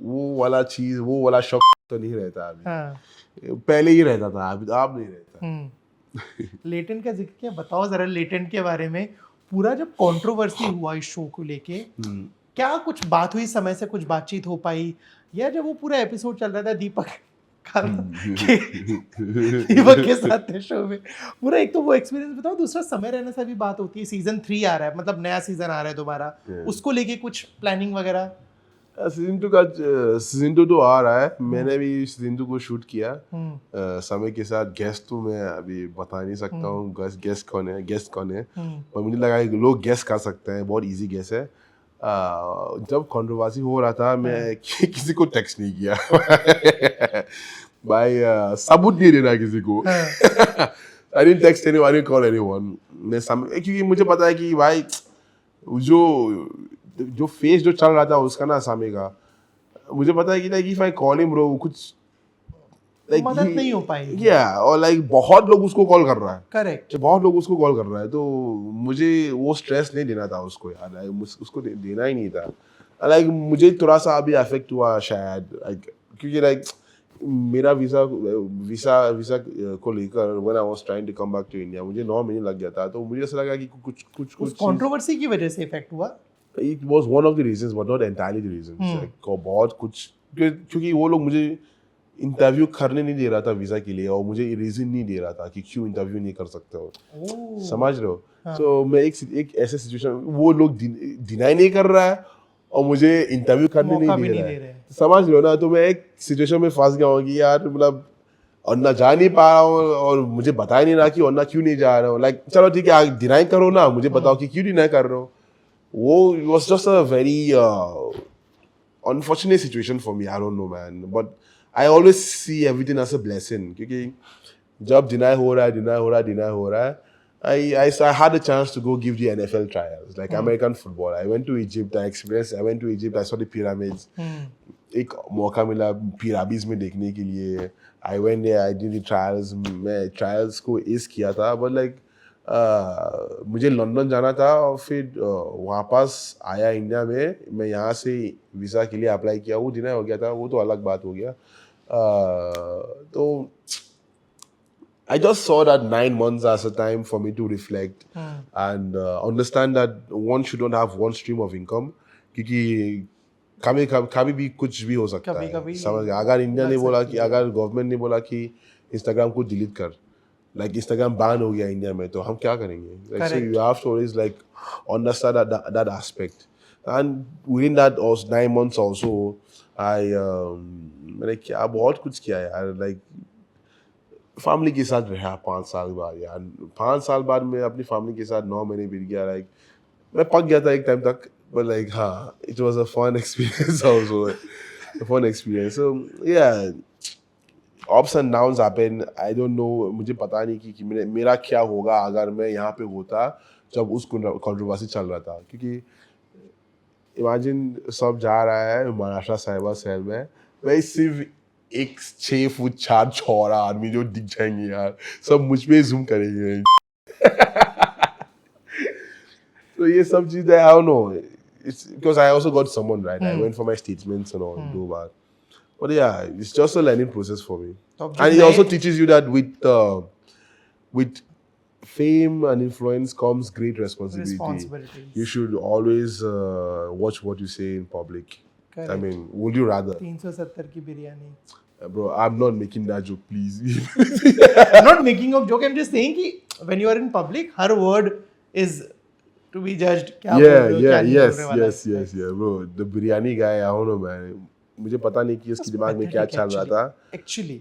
वो वाला चीज़, वो वाला शौक तो नहीं रहता अभी. पहले ही रहता था, अभी अब नहीं रहता. लेटेंट का जिक्र किया, बताओ जरा लेटेंट के बारे में. पूरा जब कंट्रोवर्सी हुआ इस शो को लेके, क्या कुछ बात हुई, समय से कुछ बातचीत हो पाई, या जब वो पूरा एपिसोड चल रहा था दीपक के साथ थे शो में, पूरा एक तो वो एक्सपीरियंस बताओ, दूसरा समय रहने से भी बात होती है. सीजन 3 आ रहा है, मतलब नया सीजन आ रहा है दोबारा, उसको लेके कुछ प्लानिंग वगैरह? सीजन 2 तो आ रहा है, मैंने भी सीजन 2 को शूट किया समय के साथ. गेस्ट तो मैं अभी बता नहीं सकता हूँ गेस्ट कौन है, पर मुझे लगा कि लोग गेस्ट कर सकते हैं, बहुत इजी गेस्ट है. जब कंट्रोवर्सी हो रहा था, मैं किसी को टेक्स्ट नहीं किया. भाई सबूत नहीं देना किसी को. I didn't text anyone, I didn't call anyone. क्योंकि मुझे पता है कि भाई जो फेस जो चल रहा था उसका ना, सामे का, मुझे पता है कि like if I call him bro, कुछ लाइक मदद नहीं हो पाएगी. और लाइक बहुत लोग उसको कॉल कर रहा है. करेक्ट. बहुत लोग उसको कॉल कर रहा है, तो मुझे वो स्ट्रेस नहीं देना था उसको यार, उसको देना ही नहीं था. लाइक मुझे थोड़ा सा अभी अफेक्ट हुआ शायद, क्योंकि लाइक मेरा वीज़ा को लेकर when I was trying to come back to India, मुझे 9 महीने लग गया था. तो मुझे ऐसा लगा कि कुछ कंट्रोवर्सी की वजह से इफेक्ट हुआ. It was one of the reasons, but not entirely the reasons. Like, बहुत कुछ, क्योंकि वो लोग मुझे इंटरव्यू करने नहीं दे रहा था वीज़ा के लिए, और मुझे रीज़न नहीं दे रहा था कि क्यों इंटरव्यू नहीं कर सकते हो. समझ रहे हो? तो मैं एक ऐसे सिचुएशन, वो लोग डिनाई नहीं कर रहा है और मुझे इंटरव्यू करने नहीं दे रहा है. समझ रहे हो ना? तो मैं एक सिचुएशन में फंस गया हूँ कि यार मतलब, और ना जा नहीं पा रहा हूँ, और मुझे बताया नहीं रहा कि और ना क्यों नहीं जा रहा हूँ. लाइक चलो ठीक है, डिनाई करो ना, मुझे बताओ कि क्यों डिनाई कर रहे हो. वो was just a very unfortunate situation for me. I don't know, man. But I always see everything as a blessing. क्योंकि जब डिनाई हो रहा है, I had a chance to go give the NFL trials, like American football. I went to Egypt. I went to Egypt. I saw the pyramids. एक मौका मिला pyramids में देखने के लिए. I went there. I did the trials. मैं trials को ace किया था. But like मुझे लंदन जाना था और फिर वापस आया इंडिया में. मैं यहाँ से वीज़ा के लिए अप्लाई किया. वो डिनाई हो गया था. वो तो अलग बात हो गया. तो I just saw that 9 months as a time for me to reflect and understand that one shouldn't have one stream of income क्योंकि कभी भी कुछ भी हो सकता है. कभी-कभी समझ गया. अगर इंडिया ने बोला कि अगर गवर्नमेंट ने बोला कि इंस्टाग्राम को डिलीट कर, like इंस्टाग्राम बैन हो गया इंडिया में, तो हम क्या करेंगे? Like, so you have to always like understand that aspect. And within that also 9 months also मैंने क्या बहुत कुछ किया यार. like फैमिली के साथ रहा 5 साल बाद यार. 5 साल बाद मैं अपनी फैमिली के साथ 9 महीने बीत गया. लाइक मैं पक गया था एक टाइम तक. बट लाइक हाँ, it was a fun experience also. a fun experience. So yeah, ups and downs happen. I don't know. मुझे पता नहीं कि मेरा क्या होगा अगर मैं यहाँ पे होता जब उस कंट्रोवर्सी चल रहा था. क्योंकि इमेजिन सब जा रहा है महाराष्ट्र साहिबा शहर में, मैं सिर्फ एक 6 फुट 4 छोरा आदमी जो दिख जाएंगे यार. सब मुझ पे जूम करेंगे. तो ये सब चीजें I don't know. It's because I also got someone right. I went for my statements and all, do that. But yeah, it's just a learning process for me. And it also teaches you that with fame and influence comes great responsibility. You should always watch what you say in public. Correct. I mean, would you rather? 370 की biryani. Bro, I'm not making that joke, please. I'm not making a joke. I'm just saying कि when you are in public, her word is to be judged. क्या बोल रहे हो, क्या नहीं बोल रहे वाला. Yes, bro. The biryani guy, I don't know, man. मुझे पता नहीं कि उसके दिमाग में क्या चल रहा था. Actually,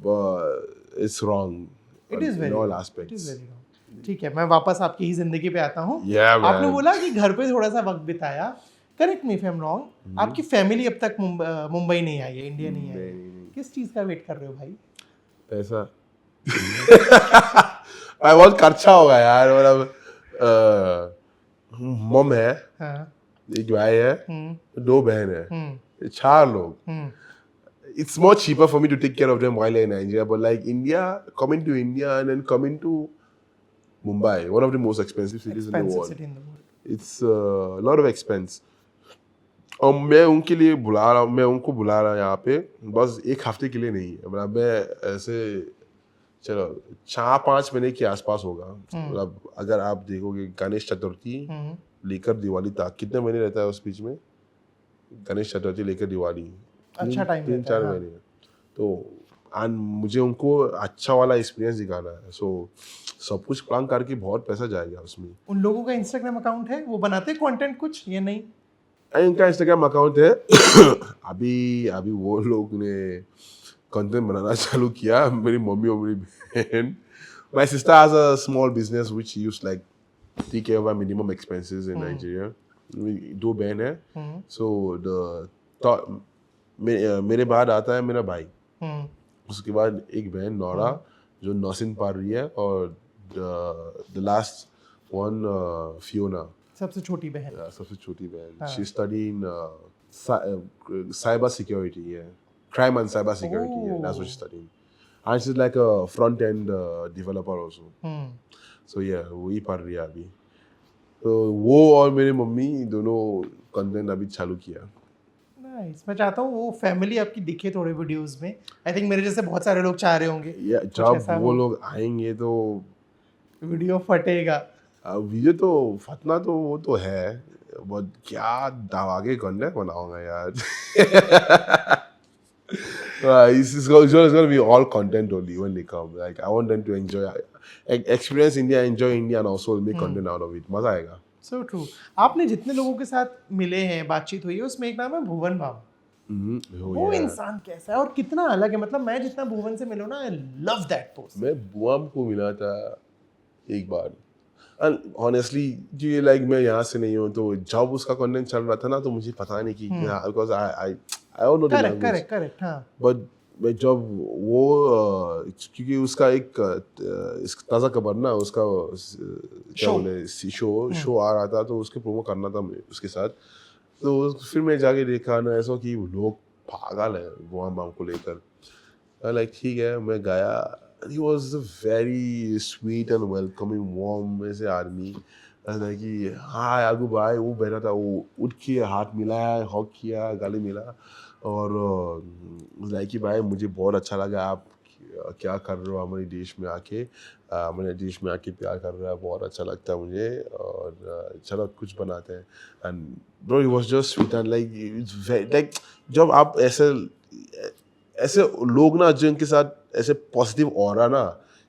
but it's wrong. it is very in all wrong. aspects. It is very wrong. ठीक है, मैं वापस आपकी ही जिंदगी पे आता हूँ. Yeah, man. आपने बोला कि घर पे थोड़ा सा वक्त बिताया. Correct me if I am wrong. आपकी फैमिली अब तक मुंबई नहीं आई है, इंडिया नहीं आई है. किस चीज का वेट कर रहे हो भाई? पैसा. भाई बहुत खर्चा होगा यार. मतलब मम है, एक भाई है, 2 बहन है, 4 लोग. It's more cheaper for me to take care of them while in Nigeria, but like coming to India and then coming to Mumbai, one of the most expensive cities in the world. It's a lot of expense. और मैं उनको बुला रहा यहाँ पे बस 1 हफ्ते के लिए नहीं है. मतलब मैं ऐसे चलो 4-5 महीने के आसपास होगा. मतलब अगर आप देखोगे गणेश चतुर्थी लेकर दिवाली तक कितने महीने रहता है उस बीच में. गणेश चतुर्थी लेकर दिवाली अच्छा टाइम 3-4 महीने. तो एंड मुझे उनको अच्छा वाला एक्सपीरियंस दिखाना है. सो सब कुछ प्लान करके बहुत पैसा जाएगा उसमें. उन लोगों का इंस्टाग्राम अकाउंट है, वो बनाते हैं कंटेंट कुछ या नहीं? इनका इंस्टाग्राम अकाउंट है. अभी वो लोग ने कंटेंट बनाना चालू किया. मेरी मम्मी और मेरी बहन. My sister has a small business which she used like take care of her minimum expenses in Nigeria. 2 बहन है. So मेरे बाद आता है मेरा भाई. उसके बाद एक बहन नौरा जो नर्सिंग पढ़ रही है और the last one Fiona. सबसे छोटी बहन. सबसे छोटी बहन. She's studying cyber security. Yeah, crime and cyber security. Yeah, that's what she's studying. And she's like a front end developer also. So yeah, वही पढ़ रही है अभी. तो वो और मेरी मम्मी दोनों कंटेंट अभी चालू किया. नाइस. मैं चाहता हूँ वो फैमिली आपकी दिखे थोड़े वीडियोस में. आई थिंक मेरे जैसे बहुत सारे लोग चाह रहे होंगे. जब वो लोग आएंगे तो वीडियो फटेगा. वीडियो तो फटना तो वो तो है. बट क्या दवागे कंटेंट बनाऊंगा यार. It's gonna be all content only when they come. Like I want them to experience India, enjoy India, and also make content out of it. मजा आएगा. So true. आपने जितने लोगों के साथ मिले हैं, बातचीत हुई है, उसमें एक नाम है भुवन बाम. वो इंसान कैसा है और कितना अलग है. मतलब मैं जितना भुवन से मिला ना, I love that post. मैं बुआम को मिला था एक बार. And honestly, ये like मैं यहाँ से नहीं हूँ, तो जब उसका कंटेंट चल रहा था ना, तो मुझे पता नहीं कि because I don't know the language. Correct. हाँ. But मैं जब वो क्योंकि उसका एक ताज़ा खबर ना उसका क्या Show. बोले शो आ रहा था तो उसके प्रोमो करना था उसके साथ तो फिर मैं जाके देखा ना ऐसा कि लोग पागल है वो बाम को लेकर लाइक ठीक है मैं गया he was a very sweet and welcoming warm ऐसे आदमी ऐसा कि हाँ आगू भाई वो बैठा था वो उठ के हाथ मिलाया हॉक किया गाली मिला और लाइक कि भाई मुझे बहुत अच्छा लगा आप क्या कर रहे हो हमारे देश में आके हमारे देश में आके प्यार कर रहा है बहुत अच्छा लगता है मुझे और चलो कुछ बनाते हैं and bro he was just sweet and like जब आप ऐसे ऐसे लोग ना जिनके साथ ऐसे पॉजिटिव ऑरा ना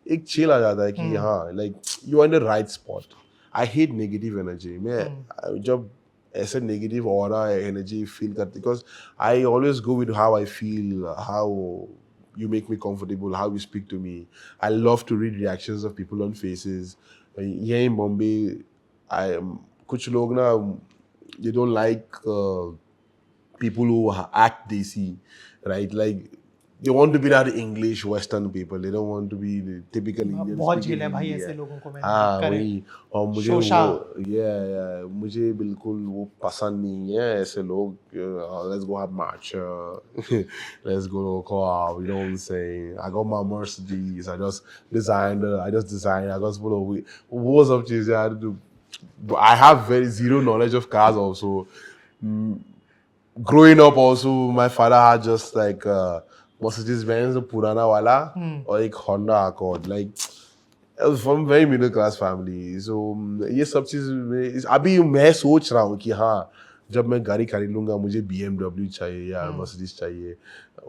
एक चिल आ जाता है कि हाँ like you are in the right spot I hate negative energy मैं जब ऐसे नेगेटिव ऑरा एनर्जी फील करती because I always go with how I feel how you make me comfortable, how you speak to me. I love to read reactions of people on faces. Here in Bombay, कुछ लोग ना they don't like people who act desi, right? Like they want to be that English Western people. They don't want to be the typical Indian. बहुत झेल है भाई ऐसे लोगों को मैंने हाँ करे वही और मुझे शोशा वो ये मुझे बिल्कुल वो पसंद नहीं है ऐसे लोग let's go have matcha let's go out you know what I'm saying I got my Mercedes I just designed I got वो सब चीज़ें यार I have very zero knowledge of cars also growing up also my father had just like Mercedes Benz पुराना वाला और एक Honda Accord like from very middle class family so ये सब चीज़ अभी मैं सोच रहा हूँ कि हाँ जब मैं गाड़ी खरीद लूँगा मुझे BMW चाहिए या Mercedes चाहिए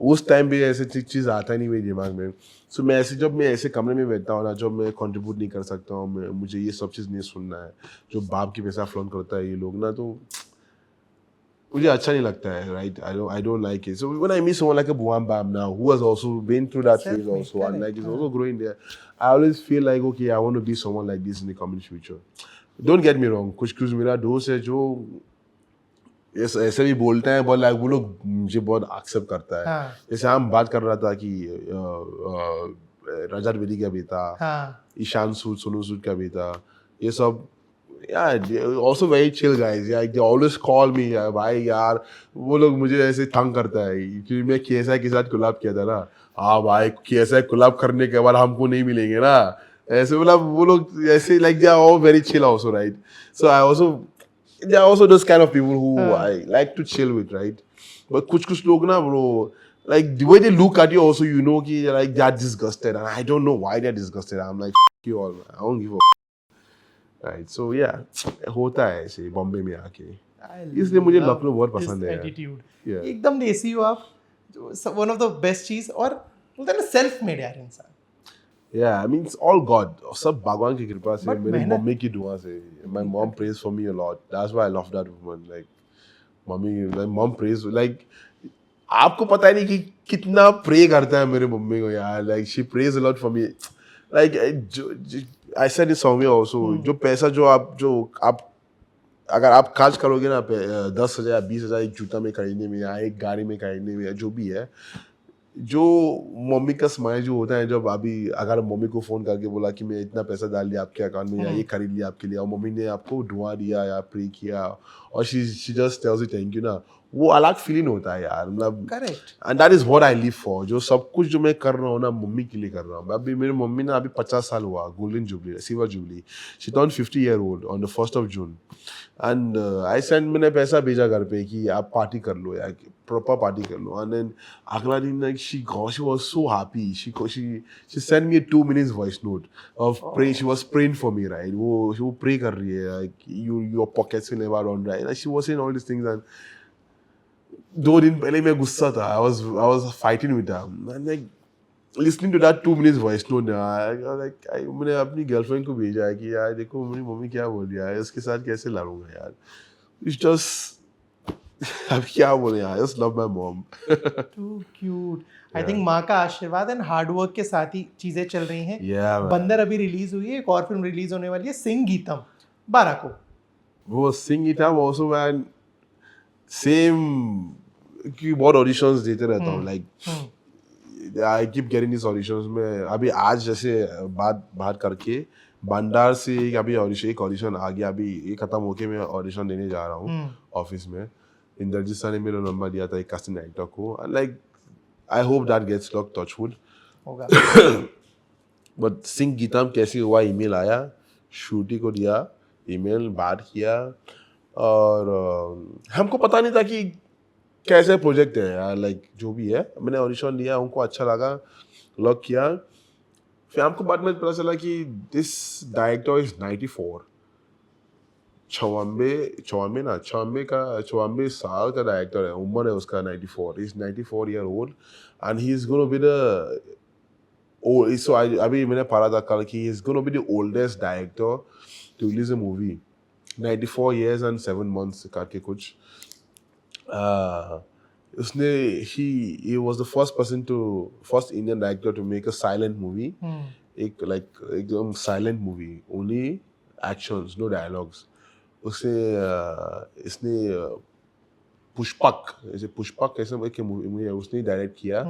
उस टाइम भी ऐसे चीज़ आता नहीं मेरे दिमाग में सो मैं ऐसे जब मैं ऐसे कमरे में बैठता हूँ ना जब मैं कंट्रीब्यूट नहीं कर सकता हूँ मुझे ये सब चीज़ नहीं सुनना है जो बाप की पैसा फ्लॉन्ट करता है ये लोग ना तो मुझे अच्छा नहीं लगता है right I don't like it so when I meet someone like a Buam Bam now who has also been through that phase Self-made, also and like correct, is also growing there I always feel like okay I want to be someone like this in the coming future don't get me wrong कुछ मेरा दोस्त है जो ऐसे भी बोलते हैं बहुत लाइक वो लोग मुझे बहुत एक्सेप्ट करता है जैसे हम बात कर रहा था कि रजत बेदी का बेटा ईशान सूद सोनू सूद का बेटा ये सब yeah they're also very chill guys yeah they always call me भाई यार वो लोग मुझे ऐसे तंग करता है क्योंकि मैं KSI के साथ कोलैब किया था ना हाँ भाई KSI कोलैब करने के बाद हमको नहीं मिलेंगे ना ऐसे मतलब वो लोग ऐसे like they are all very chill also right so I also there are also those kind of people who I like to chill with right but कुछ लोग ना bro like the way they look at you also you know कि like they're disgusted and I don't know why they're disgusted I'm like you all man I don't give a right so yeah होता है ऐसे बॉम्बे में आके इसलिए मुझे लखनऊ बहुत पसंद है एटीट्यूड एकदम देसी हो आप वन ऑफ द बेस्ट चीज और बोलते हैं ना सेल्फ मेड यार इंसान yeah I mean it's all God सब भगवान की कृपा से मेरी मम्मी की दुआ से my mom prays for me a lot that's why I love that woman like mummy my mom prays like आपको पता ही नहीं कि कितना प्रे करता है मेरे मम्मी को यार like she prays a lot for me like I said it somewhere also जो पैसा जो आप अगर आप खर्च करोगे ना 10,000 20,000 एक जूता में खरीदने में या एक गाड़ी में खरीदने में या जो भी है जो मम्मी का स्माइल जो होता है जब अभी अगर मम्मी को फ़ोन करके बोला कि मैं इतना पैसा डाल दिया आपके अकाउंट में या ये खरीद लिया आपके लिए और मम्मी ने आपको दुआ दिया या प्रे किया और she just tells you thank you ना वो अलग फीलिंग होता है यार मतलब correct and that is what I live for जो सब कुछ जो मैं कर रहा हूँ ना मम्मी के लिए कर रहा हूँ अभी मेरी मम्मी ना अभी 50 साल हुआ golden jubilee silver jubilee she turn 50 year old on the 1st of June and I send मैंने पैसा भेजा घर पे कि आप पार्टी कर लो या प्रॉपर पार्टी कर लो एंड देन अगला दिन like she was so happy she send me 2 minutes voice note of pray she was praying for me right वो प्रे कर रही है like your pockets will never run dry she was saying all this things and 2 दिन पहले मैं गुस्सा था I was fighting with her and like listening to that 2 minutes voice note मैंने अपनी गर्लफ्रेंड को भेजा है कि यार देखो मेरी मम्मी क्या बोल रही है इसके साथ कैसे लड़ूंगा यार it's just अभी क्या बोले यार I just love my mom too cute I think माँ का आशीर्वाद एंड हार्ड वर्क के साथ ही चीजें चल रही हैं yeah बंदर अभी रिलीज हुई है एक और फिल्म रिलीज होने वाली है सिंह गीतम 12 को वो Singh GITAM also man same कि बहुत ऑडिशंस देते रहता हूँ like I keep getting this auditions में. अभी आज जैसे बात करके भंडार से अभी एक ऑडिशन आ गया. अभी ये खत्म होके मैं ऑडिशन देने जा रहा हूँ ऑफिस में. इंद्रजीत सर ने मेरा नंबर दिया था एक कास्टिंग एक्टर को. Like I hope that gets luck, touchwood. होगा. बट सिंह गीतम कैसे हुआ, ईमेल आया, शूटी को दिया ईमेल, बात किया. और हमको पता नहीं था कि कैसे प्रोजेक्ट है यार. लाइक जो भी है, मैंने ऑडिशन दिया, उनको अच्छा लगा, लॉक किया. फिर हमको बाद में पता चला कि दिस डायरेक्टर इज 94. 94 साल का डायरेक्टर है. उम्र है उसका 94. Is 94 year old and he is gonna be the so अभी मैंने पढ़ा था कल कि he is going to be the oldest director to release a movie. 94 years and 7 months करके कुछ. उसने he was the first Indian director to make a silent movie. एकदम silent movie, only actions, no dialogues. इसने पुष्पक ऐसे एक movie है, उसने direct किया.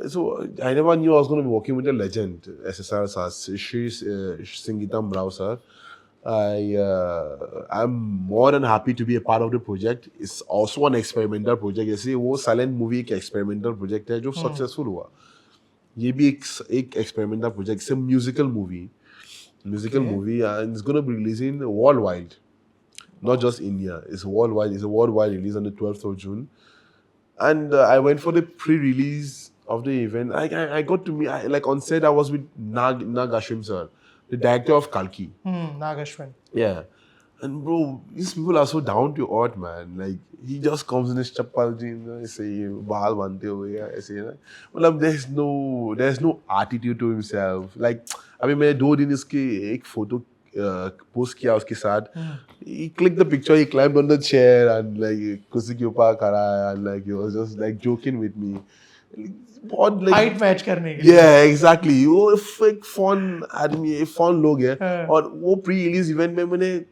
So I never knew I was going to be working with a legend, SSR Shri Singitam Rao sir. I'm more than happy to be a part of the project. It's also an experimental project. जैसे वो silent movie एक experimental project है जो successful हुआ. ये भी एक experimental project. It's a musical movie and it's going to be releasing worldwide, not just India. It's worldwide. It's a worldwide release on the 12th of June. And I went for the pre-release of the event. I got to meet, like on set, I was with Nag Ashwin sir, the director of Kalki. Nag Ashwin. Yeah. And bro, these people are so down to earth, man. Like, he just comes in his chappal jeans, ऐसे बाल बांधते हुए ऐसे ना. मतलब there's no attitude to himself. Like, अभी मैंने 2 दिन इसकी एक फोटो पोस्ट किया उसके साथ. He clicked the picture, he climbed on the chair and like कुर्सी के ऊपर खड़ा है and like he was just like joking with me. बहुत like हाइट मैच करने के लिए. Yeah, exactly. वो एक फन आदमी है, फन लोग है. और वो प्री रिलीज इवेंट में मैंने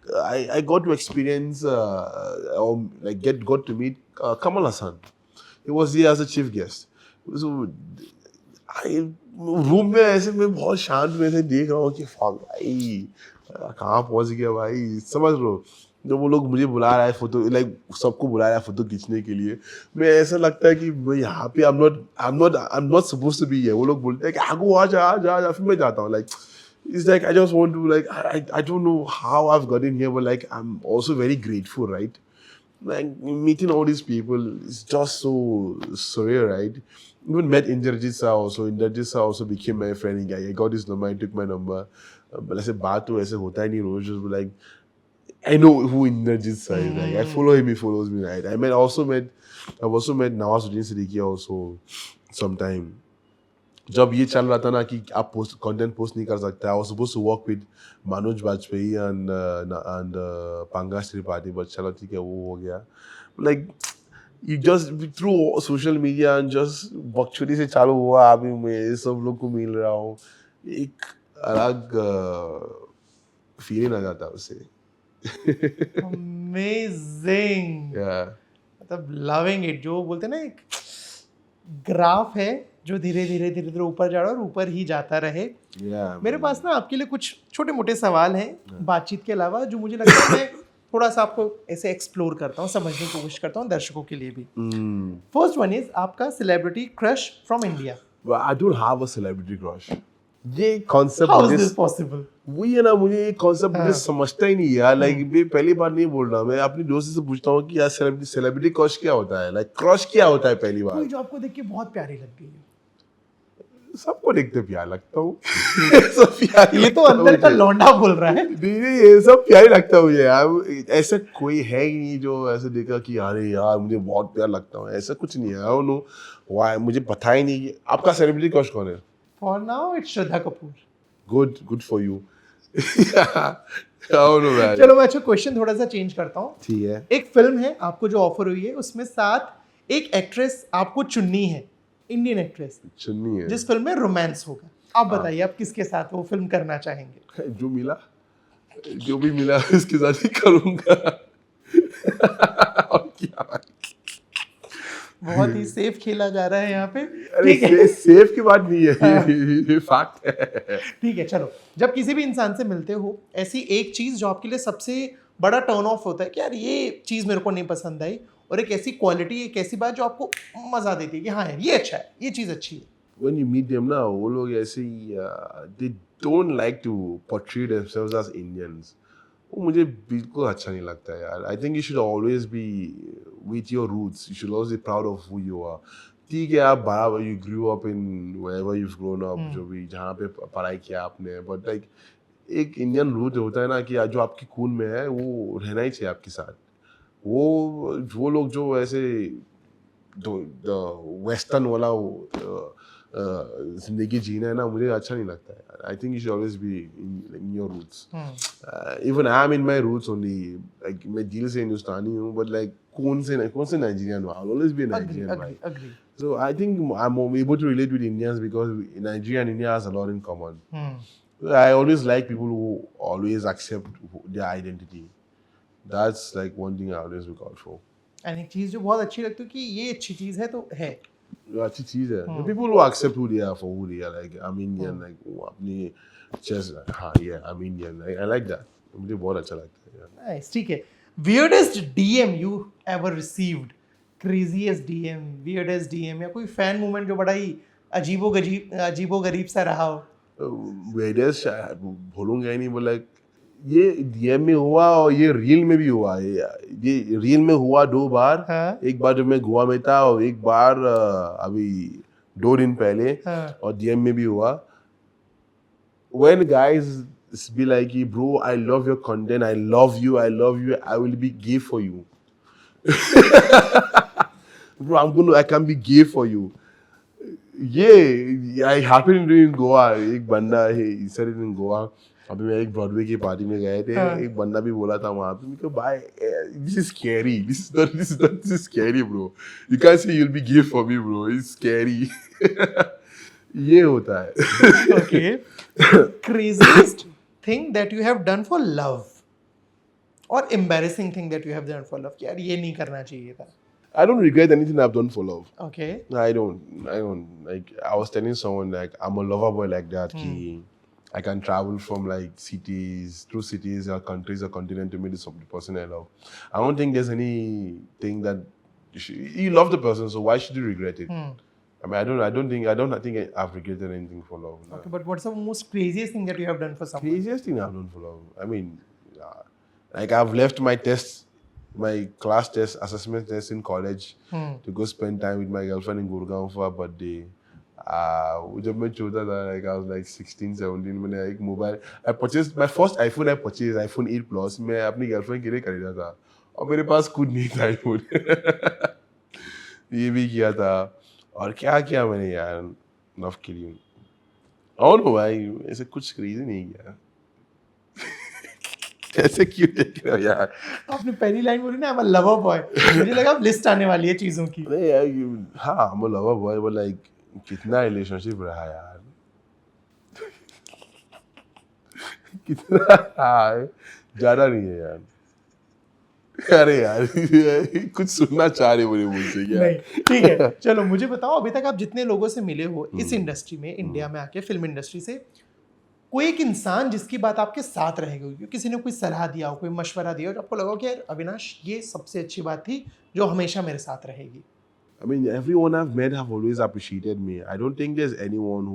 I got to experience or like got to meet Kamal Hassan. He was here as a chief guest. So room में ऐसे मैं बहुत शांत में से देख रहा हूँ कि fuck भाई कहाँ पहुँच गया भाई, समझ लो. जब वो लोग मुझे बुला रहा है फोटो, लाइक सबको बुला रहा है फोटो खींचने के लिए, मैं ऐसा लगता है कि मैं यहाँ पे I'm not supposed to be here. वो लोग बोलते हैं कि आगो आ जा, फिर मैं जाता हूँ. Like it's like I just want to like I don't know how I've gotten here, but like I'm also very grateful, right? Like meeting all these people is just so surreal, right? Even met Indrajit sir also. Indrajit sir also became my friend. I got his number, he took my number. But ऐसे बात तो ऐसे होता ही नहीं रोज. Just like I know who Indrajit sir is. Like I follow him, he follows me, right? I've also met Nawazuddin Siddiqui also sometime. जब ये चल रहा था ना कि आप कंटेंट पोस्ट नहीं कर सकते, I was supposed to work with Manoj Bajpayee and Pankaj Tripathi, but चलो ठीक है, वो हो गया. Like you just through social media and just बकचोदी से चालू हुआ. अभी मैं सब लोग को मिल रहा हूँ, एक अलग फीलिंग आ जाता है उससे. Amazing. Yeah. मतलब लविंग इट. जो बोलते हैं ना, एक ग्राफ है जो धीरे धीरे ऊपर जा रहा है और ऊपर ही जाता रहे. मेरे पास ना आपके लिए कुछ छोटे मोटे सवाल हैं बातचीत के अलावा, जो मुझे लगता है मैं थोड़ा सा आपको ऐसे एक्सप्लोर करता हूँ, समझने की कोशिश करता हूँ दर्शकों के लिए भी. फर्स्ट वन इज आपका celebrity crush from India. I don't have a celebrity crush. ये concept how is this possible? वही है ना, मुझे ये कॉन्सेप्ट मुझे समझता ही नहीं यार. लाइक मैं पहली बार नहीं बोल रहा, मैं अपनी दोस्त से पूछता हूँ कि यार सेलिब्रिटी क्रश क्या होता है, लाइक क्रश क्या होता है. पहली बार जो आपको देख के बहुत प्यारी लग गई है. सबको देखते प्यार लगता हूँ. सब प्यारी. ये तो अंदर का लौंडा बोल रहा है. नहीं, ये सब प्यारी लगता हूँ यार. ऐसा कोई है ही नहीं जो ऐसे देखा कि अरे यार मुझे बहुत प्यार लगता हूँ. ऐसा कुछ नहीं है. आई डोंट नो व्हाई, मुझे पता ही नहीं. आपका सेलिब्रिटी क्रश कौन है? For now it's Shraddha Kapoor. Good for you. चलो मैं अच्छा क्वेश्चन थोड़ा सा चेंज करता हूँ. ठीक है. एक फिल्म है, आपको जो ऑफर हुई है उसमें साथ एक एक्ट्रेस आपको चुननी है, इंडियन एक्ट्रेस चुननी है, जिस फिल्म में रोमांस होगा. आप बताइए आप किसके साथ वो फिल्म करना चाहेंगे? जो भी मिला उसके साथ ही करूंगा. और क्या बहुत ही सेफ खेला जा रहा है यहाँ पे। अरे ठीक है, सेफ की बात नहीं है, ये फैक्ट है। ठीक है। चलो, जब किसी भी इंसान से मिलते हो, ऐसी एक चीज जो आपके लिए सबसे बड़ा टर्न ऑफ होता है कि यार ये चीज मेरे को नहीं पसंद आई, और एक ऐसी क्वालिटी, एक ऐसी बात जो आपको मजा देती है कि हाँ यार ये अच्छा है, ये चीज अच्छी है। When you meet them ना, वो लोग ऐसे ही they don't like to portray themselves as Indians. वो मुझे बिल्कुल अच्छा नहीं लगता है यार। I think you should always be with your roots. You should always be proud of who you are. ठीक है, आप बड़ा you grew up in wherever you've grown up, जो भी जहाँ पे पढ़ाई किया आपने, but like एक इंडियन रूट होता है ना कि जो आपके खून में है वो रहना ही चाहिए आपके साथ। वो लोग जो ऐसे वेस्टर्न वाला जिंदगी जीना है ना, मुझे अच्छा नहीं लगता है। I think you should always be in your roots. Even I am in my roots only, like मैं दिल से हिंदुस्तानी हूँ, बट लाइक कौन से नाइजीरियन हूँ, I will always be Nigerian भाई। So I think I'm able to relate with Indians because Nigeria and India has a lot in common. I always like people who always accept their identity. That's like one thing I always look out for. And एक चीज जो बहुत अच्छी लगती है कि ये अच्छी चीज है तो है। अच्छी चीज है। The people who accept who they are for who they are, like I'm Indian, like वो अपनी chest, हाँ yeah I'm Indian, I like that. मुझे बहुत अच्छा लगता है। नाइस, ठीक है। weirdest DM you ever received? craziest DM, weirdest DM, या कोई फैन मूवमेंट जो बड़ा ही अजीबो गरीब सा रहा हो? weirdest बोलूँगा ही नहीं, but like ये DM में हुआ और ये रील में भी हुआ। ये रील में हुआ 2 बार। हाँ? एक बार जब मैं गोवा में था और एक बार अभी 2 दिन पहले। हाँ? और DM में भी हुआ। When guys be like, bro, I love your content, I love you, I will be gay for you. Bro, I can be gay for you. Yeah, I happened to be in Goa. एक बंदा है, he said it in Goa. अभी मैं एक Broadway की party में गए थे, एक बंदा भी बोला था वहाँ पे, मैं भाई this is scary, this is scary bro, you can't say you'll be gay for me bro, it's scary. ये होता है। Okay. craziest thing that you have done for love, or embarrassing thing that you have done for love कि यार ये नहीं करना चाहिए था? I don't regret anything I've done for love. Okay. I don't. Like I was telling someone, like I'm a lover boy like that. Ki I can travel from like cities, through cities or countries or continent to meet the person I love. I don't think there's anything that you love the person, so why should you regret it? I mean, I don't think I've regretted anything for love. No. Okay, but what's the most craziest thing that you have done for someone? Craziest thing I've done for love. I mean, like I've left my tests, my class test, assessment test in college to go spend time with my girlfriend in Gurgaon for her birthday. जब मैं छोटा था, like I was like 16, 17, मैंने एक mobile, I purchased my first iPhone, iPhone 8 Plus, मैं अपनी girlfriend के लिए खरीदा था और मेरे पास खुद नहीं था iPhone। ये भी किया था और क्या किया मैंने यार लव के लिए। और भाई ऐसे कुछ क्रेजी नहीं किया। ऐसे क्यों देख रहे हो यार? आपने पहली लाइन बोली ना, I'm a lover boy, मुझे लगा अब लिस्ट आने वाली है चीजों की। नहीं यार, हाँ I'm a lover boy, but like कितना रिलेशनशिप रहा यार, कितना रहा है, ज्यादा नहीं है यार। अरे यार कुछ सुनना चाह रहे मुझे मुझसे क्या? नहीं, ठीक है। चलो मुझे बताओ, अभी तक आप जितने लोगों से मिले हो इस इंडस्ट्री में, इंडिया में आके, फिल्म इंडस्ट्री से, कोई एक इंसान जिसकी बात आपके साथ रहेगी, किसी ने कोई सलाह दिया हो, कोई मशवरा दिया हो, जो आपको लगा हो कि यार अविनाश ये सबसे अच्छी बात थी जो हमेशा मेरे साथ रहेगी? I mean, everyone I've met have always appreciated me. I don't think there's anyone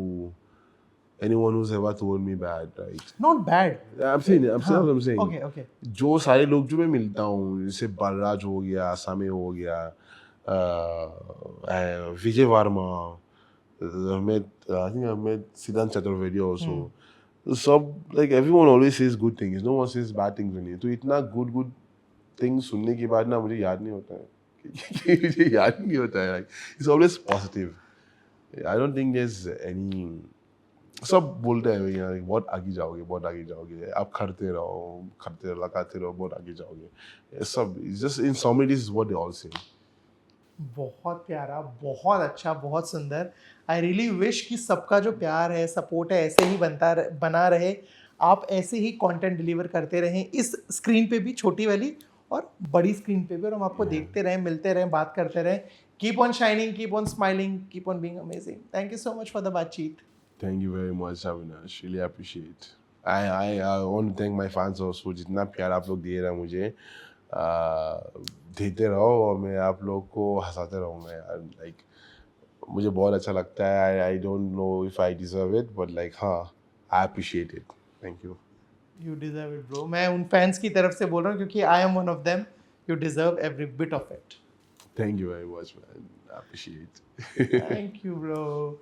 who's ever told me bad, right? Not bad. I'm saying what I'm saying. Okay. जो सारे लोग जो मैं मिलता हूँ, जैसे बलराज हो गया, आसामी हो गया, विजय Verma, I think I've met Siddhant Chaturvedi also. सब like everyone always says good things. No one says bad things when you. तो इतना good things सुनने के बाद ना मुझे याद नहीं होता है। मुझे याद नहीं होता है। Like it's always positive. I don't think there's any. सब बोलते हैं यार बहुत आगे जाओगे, आप करते रहो, लगाते रहो, बहुत आगे जाओगे। सब it's just in summary this is what they all say. बहुत प्यारा, बहुत अच्छा, बहुत सुंदर। आई रियली विश कि सबका जो प्यार है, सपोर्ट है, ऐसे ही बना रहे। आप ऐसे ही कंटेंट डिलीवर करते रहें इस स्क्रीन पे भी, छोटी वाली, और बड़ी स्क्रीन पे भी, और हम आपको देखते रहें, मिलते रहें, बात करते रहें. Keep on shining, keep on smiling, keep on being amazing. Thank you so much for the बातचीत. Thank you very much, Avinash. Really appreciate. I want to thank my fans also. जितना प्यार आप लोग दे रहे हैं मुझे, देते रहो और मैं आप लोग को हंसाते रहूँगा यार. Like मुझे बहुत अच्छा लगता है. I don't know if I deserve it, but like हाँ, I appreciate it. Thank you. You deserve it, bro. मैं उन फैंस की तरफ से बोल रहा हूँ क्योंकि I am one of them. You deserve every bit of it. Thank you very much, man. I appreciate. Thank you, bro.